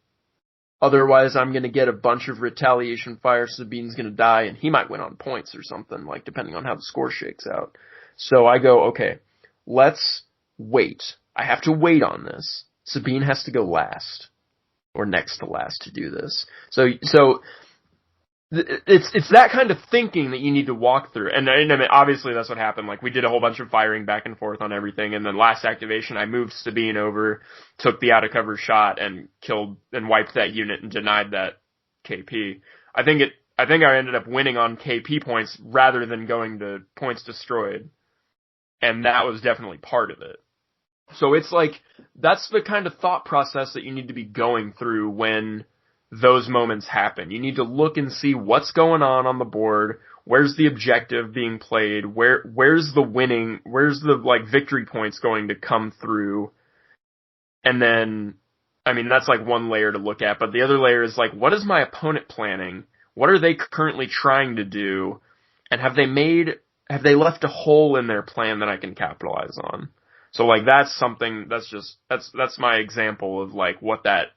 Otherwise, I'm going to get a bunch of retaliation fire. Sabine's going to die, and he might win on points or something, like, depending on how the score shakes out. So I go, okay, let's wait. I have to wait on this. Sabine has to go last, or next to last to do this. So it's that kind of thinking that you need to walk through. And I mean, obviously that's what happened. Like, we did a whole bunch of firing back and forth on everything, and then last activation I moved Sabine over, took the out of cover shot, and killed and wiped that unit and denied that KP. I think I ended up winning on KP points rather than going to points destroyed. And that was definitely part of it. So it's like, that's the kind of thought process that you need to be going through when those moments happen. You need to look and see what's going on the board, where's the objective being played, where's the winning, where's the, like, victory points going to come through. And then, I mean, that's like one layer to look at, but the other layer is like, what is my opponent planning? What are they currently trying to do? And have they left a hole in their plan that I can capitalize on? So, like, that's something, that's my example of, like, what that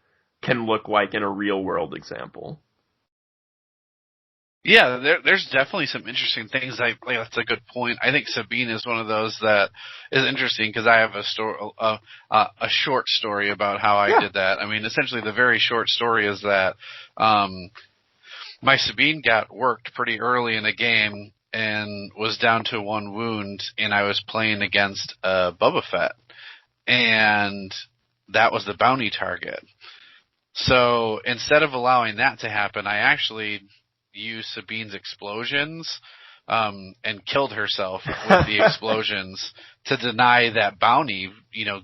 can look like in a real world example. Yeah, there's definitely some interesting things. That's a good point. I think Sabine is one of those that is interesting because I have a short story about how I did that. I mean, essentially the very short story is that my Sabine got worked pretty early in the game and was down to 1 wound, and I was playing against Boba Fett, and that was the bounty target. So instead of allowing that to happen, I actually used Sabine's explosions and killed herself with the explosions to deny that bounty,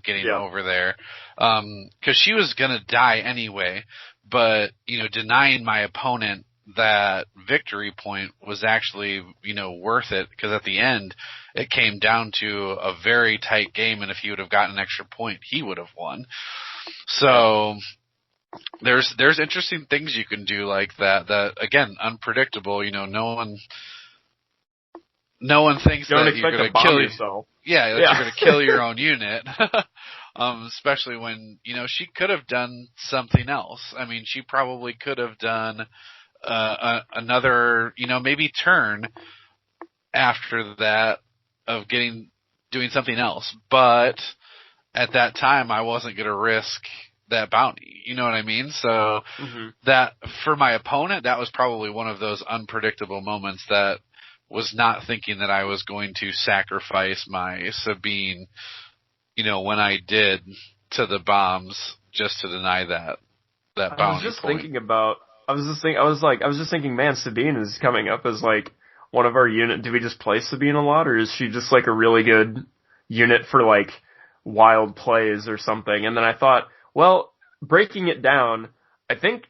getting over there. Because she was going to die anyway, but, denying my opponent that victory point was actually, worth it, because at the end it came down to a very tight game, and if he would have gotten an extra point, he would have won. So there's interesting things you can do like that again, unpredictable. No one thinks that you're going to kill yourself. Yeah, you're going to kill your own unit. Especially when, she could have done something else. I mean, she probably could have done another, maybe turn after that of doing something else. But at that time, I wasn't going to risk that bounty. You know what I mean? So that, for my opponent, that was probably one of those unpredictable moments that was not thinking that I was going to sacrifice my Sabine, when I did, to the bombs just to deny that bounty. I was just thinking, man, Sabine is coming up as, like, one of our unit. Do we just play Sabine a lot, or is she just, like, a really good unit for, like, wild plays or something? And then I thought, well, breaking it down, I think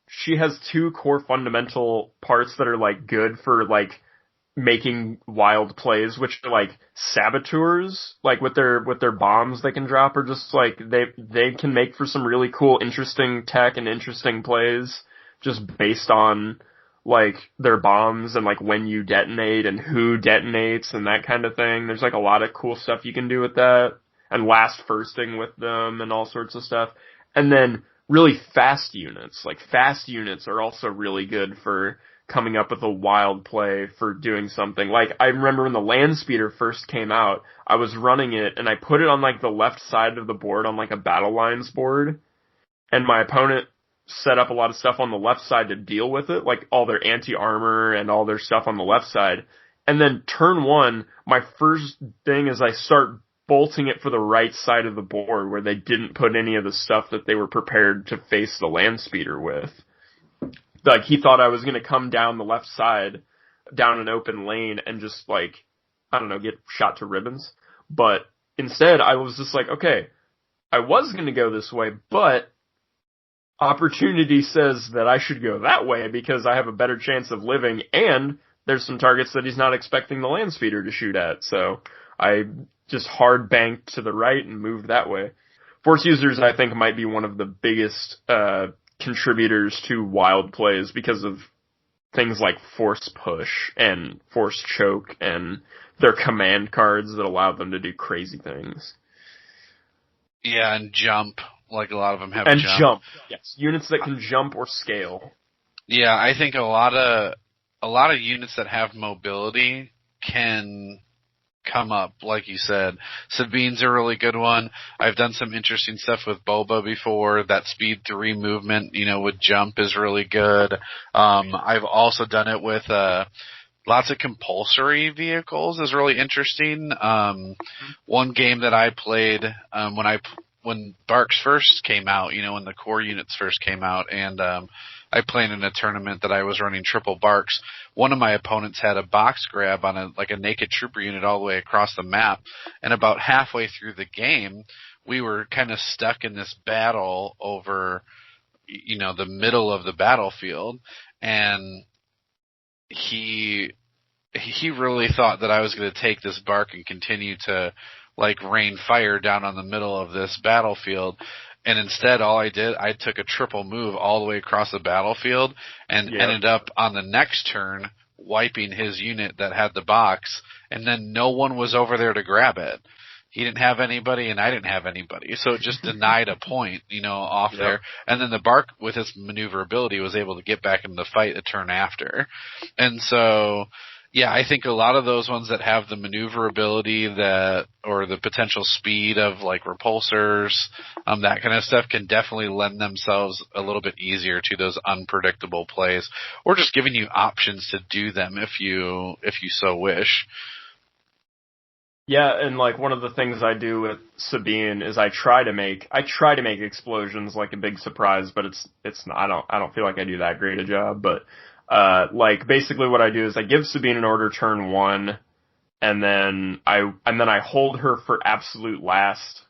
she has 2 core fundamental parts that are, like, good for, like, making wild plays, which are, like, saboteurs, like, with their bombs they can drop, or just, like, they can make for some really cool, interesting tech and interesting plays just based on, like, their bombs and, like, when you detonate and who detonates and that kind of thing. There's, like, a lot of cool stuff you can do with that, and last firsting with them and all sorts of stuff. And then really fast units. Like, fast units are also really good for coming up with a wild play for doing something. Like, I remember when the land speeder first came out, I was running it, and I put it on, like, the left side of the board on, like, a battle lines board, and my opponent set up a lot of stuff on the left side to deal with it, like all their anti-armor and all their stuff on the left side. And then turn 1, my first thing is I start bolting it for the right side of the board where they didn't put any of the stuff that they were prepared to face the land speeder with. Like, he thought I was going to come down the left side, down an open lane, and just, like, I don't know, get shot to ribbons. But instead, I was just like, okay, I was going to go this way, but opportunity says that I should go that way because I have a better chance of living, and there's some targets that he's not expecting the land speeder to shoot at. So I just hard banked to the right and moved that way. Force users, I think, might be one of the biggest contributors to wild plays because of things like force push and force choke and their command cards that allow them to do crazy things. Yeah, and jump. Like a lot of them have and jump. jump. Yes, units that can jump or scale. Yeah, I think a lot of units that have mobility can come up, like you said. Sabine's a really good one. I've done some interesting stuff with Boba before. That speed 3 movement, with jump is really good. I've also done it with lots of compulsory vehicles is really interesting. One game that I played when Barks first came out, when the core units first came out, and I played in a tournament that I was running triple Barks. One of my opponents had a box grab on a naked trooper unit all the way across the map, and about halfway through the game, we were kind of stuck in this battle over, the middle of the battlefield, and he really thought that I was going to take this bark and continue to rain fire down on the middle of this battlefield. And instead, I took a triple move all the way across the battlefield and ended up on the next turn wiping his unit that had the box, and then no one was over there to grab it. He didn't have anybody, and I didn't have anybody, so it just denied a point, off there. And then the bark, with its maneuverability, was able to get back into the fight the turn after. And so, yeah, I think a lot of those ones that have the maneuverability or the potential speed of repulsors, that kind of stuff can definitely lend themselves a little bit easier to those unpredictable plays, or just giving you options to do them if you so wish. Yeah, and one of the things I do with Sabine is I try to make explosions a big surprise, but it's not, I don't feel like I do that great a job, but basically what I do is I give Sabine an order turn 1, and then I hold her for absolute last.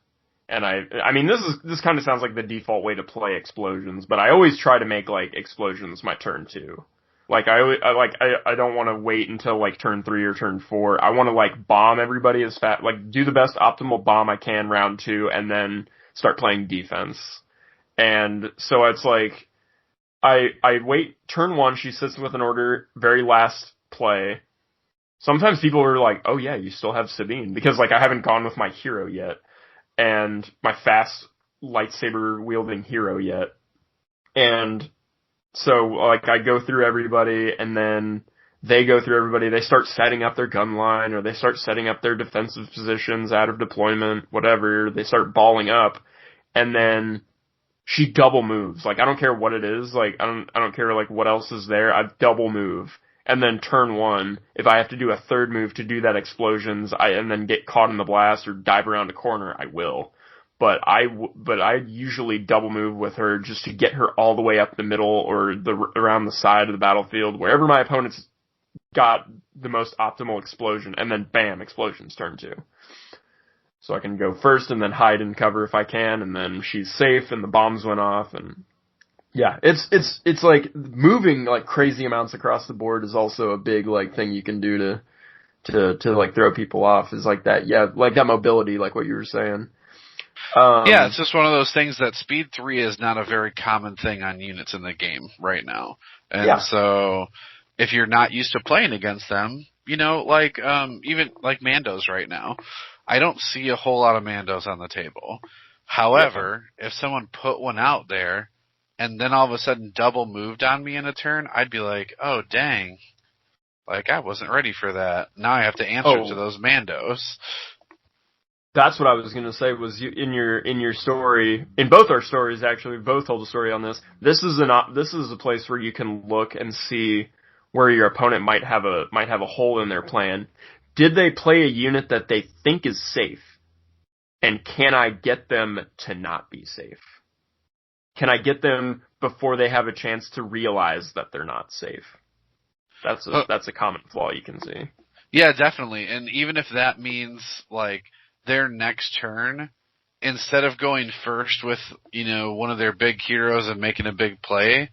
And I mean, this kind of sounds like the default way to play explosions, but I always try to make explosions my turn 2. I don't want to wait until turn 3 or turn 4. I want to bomb everybody as fast, do the best optimal bomb I can round 2, and then start playing defense. And so it's I wait turn 1, she sits with an order, very last play. Sometimes people are like, oh yeah, you still have Sabine, because I haven't gone with my hero yet, and my fast lightsaber wielding hero yet. And so I go through everybody, and then they go through everybody, they start setting up their gun line, or they start setting up their defensive positions out of deployment, whatever, they start balling up, and then she double moves. I don't care what it is. I don't care what else is there. I double move, and then turn 1, if I have to do a third move to do that explosions, and then get caught in the blast or dive around a corner, I will. But I usually double move with her just to get her all the way up the middle or around the side of the battlefield, wherever my opponent's got the most optimal explosion, and then bam, explosions turn 2. So I can go first and then hide and cover if I can, and then she's safe and the bombs went off, and yeah, it's moving crazy amounts across the board is also a big thing you can do to throw people off, is that, yeah, that mobility, what you were saying. Yeah, it's just one of those things that speed 3 is not a very common thing on units in the game right now. And so if you're not used to playing against them, even Mandos right now, I don't see a whole lot of Mandos on the table. However, if someone put one out there and then all of a sudden double moved on me in a turn, I'd be like, oh dang, I wasn't ready for that. Now I have to answer to those Mandos. That's what I was going to say, was in your story, in both our stories actually, we both told a story on this. This is a place where you can look and see where your opponent might have a hole in their plan. Did they play a unit that they think is safe? And can I get them to not be safe? Can I get them before they have a chance to realize that they're not safe? That's a common flaw you can see. Yeah, definitely. And even if that means their next turn, instead of going first with, one of their big heroes and making a big play,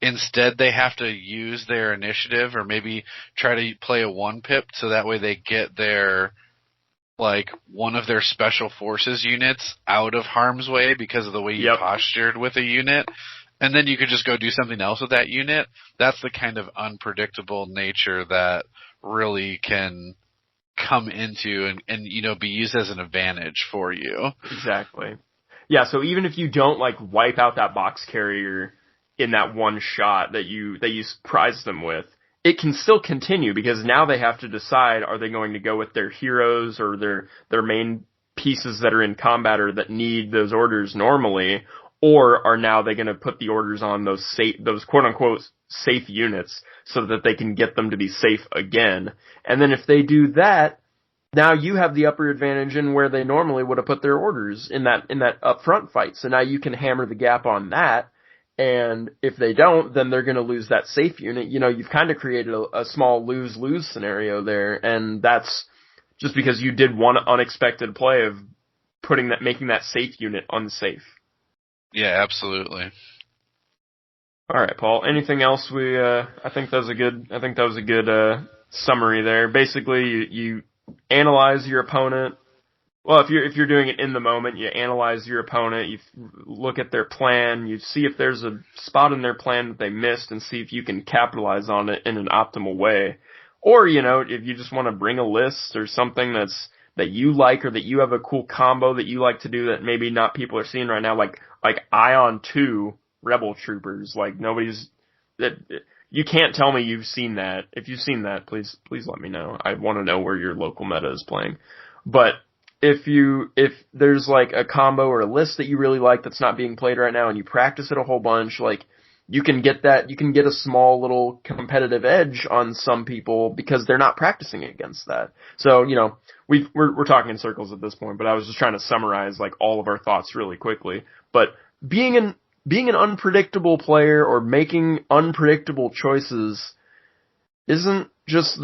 instead they have to use their initiative or maybe try to play a 1-pip so that way they get their, one of their special forces units out of harm's way because of the way you postured with a unit. And then you could just go do something else with that unit. That's the kind of unpredictable nature that really can come into and be used as an advantage for you. Exactly. Yeah, so even if you don't like wipe out that box carrier in that one shot that you surprise them with, it can still continue because now they have to decide, are they going to go with their heroes or their main pieces that are in combat or that need those orders normally, or are now they going to put the orders on those quote unquote safe units so that they can get them to be safe again. And then if they do that, now you have the upper advantage in where they normally would have put their orders in that upfront fight. So now you can hammer the gap on that. And if they don't, then they're going to lose that safe unit. You've kind of created a small lose-lose scenario there. And that's just because you did one unexpected play of making that safe unit unsafe. Yeah, absolutely. All right, Paul. Anything else? I think that was a good summary there. Basically, you analyze your opponent. Well, if you're doing it in the moment, you analyze your opponent. You look at their plan. You see if there's a spot in their plan that they missed, and see if you can capitalize on it in an optimal way. Or if you just want to bring a list or something that you like, or that you have a cool combo that you like to do that maybe not people are seeing right now, like Ion 2 Rebel Troopers. Like you can't tell me you've seen that. If you've seen that, please let me know. I want to know where your local meta is playing. But if there's like a combo or a list that you really like that's not being played right now and you practice it a whole bunch, like you can get a small little competitive edge on some people because they're not practicing against that. So, we're talking in circles at this point, but I was just trying to summarize like all of our thoughts really quickly. But being an unpredictable player or making unpredictable choices isn't just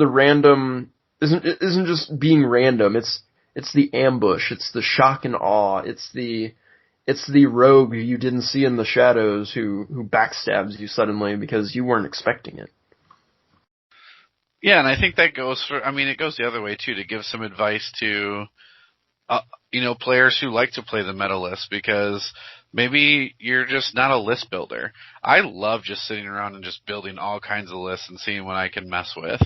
being random. It's the ambush. It's the shock and awe. It's the rogue you didn't see in the shadows who backstabs you suddenly because you weren't expecting it. Yeah, and I think that goes it goes the other way too, to give some advice to players who like to play the meta list, because maybe you're just not a list builder. I love just sitting around and just building all kinds of lists and seeing what I can mess with.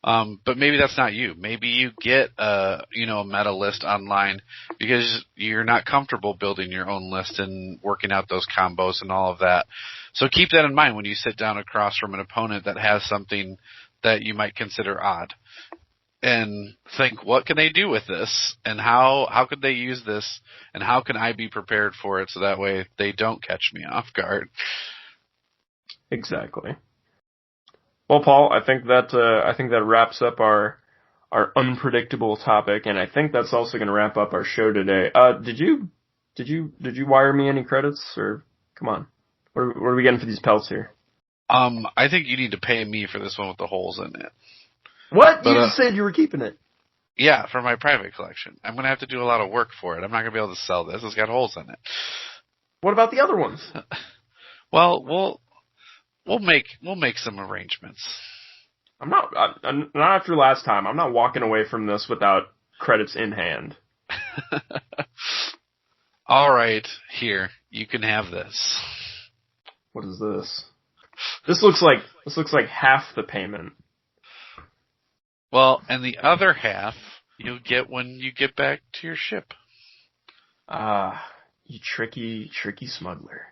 But maybe that's not you. Maybe you get a meta list online because you're not comfortable building your own list and working out those combos and all of that. So keep that in mind when you sit down across from an opponent that has something that you might consider odd. And think, what can they do with this? And how could they use this? And how can I be prepared for it so that way they don't catch me off guard? Exactly. Well, Paul, I think that wraps up our unpredictable topic, and I think that's also going to wrap up our show today. Did you wire me any credits, or come on, what are we getting for these pelts here? I think you need to pay me for this one with the holes in it. What? You just said you were keeping it. Yeah, for my private collection. I'm going to have to do a lot of work for it. I'm not going to be able to sell this. It's got holes in it. What about the other ones? Well, we'll make some arrangements. I'm not after last time. I'm not walking away from this without credits in hand. All right, here, you can have this. What is this? This looks like half the payment. Well, and the other half you'll get when you get back to your ship. You tricky smuggler.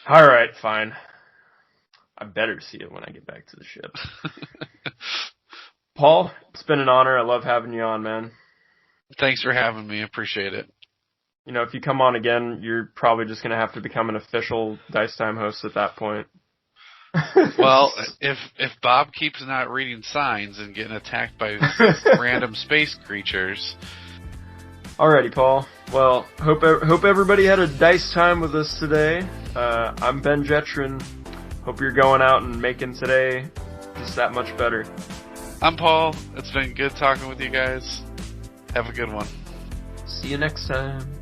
All right, fine. I better see it when I get back to the ship. Paul, it's been an honor. I love having you on, man. Thanks for having me. Appreciate it. If you come on again, you're probably just going to have to become an official Dice Time host at that point. Well, if Bob keeps not reading signs and getting attacked by random space creatures. Alrighty, Paul. Well, hope everybody had a dice time with us today. I'm Ben Jetron. Hope you're going out and making today just that much better. I'm Paul. It's been good talking with you guys. Have a good one. See you next time.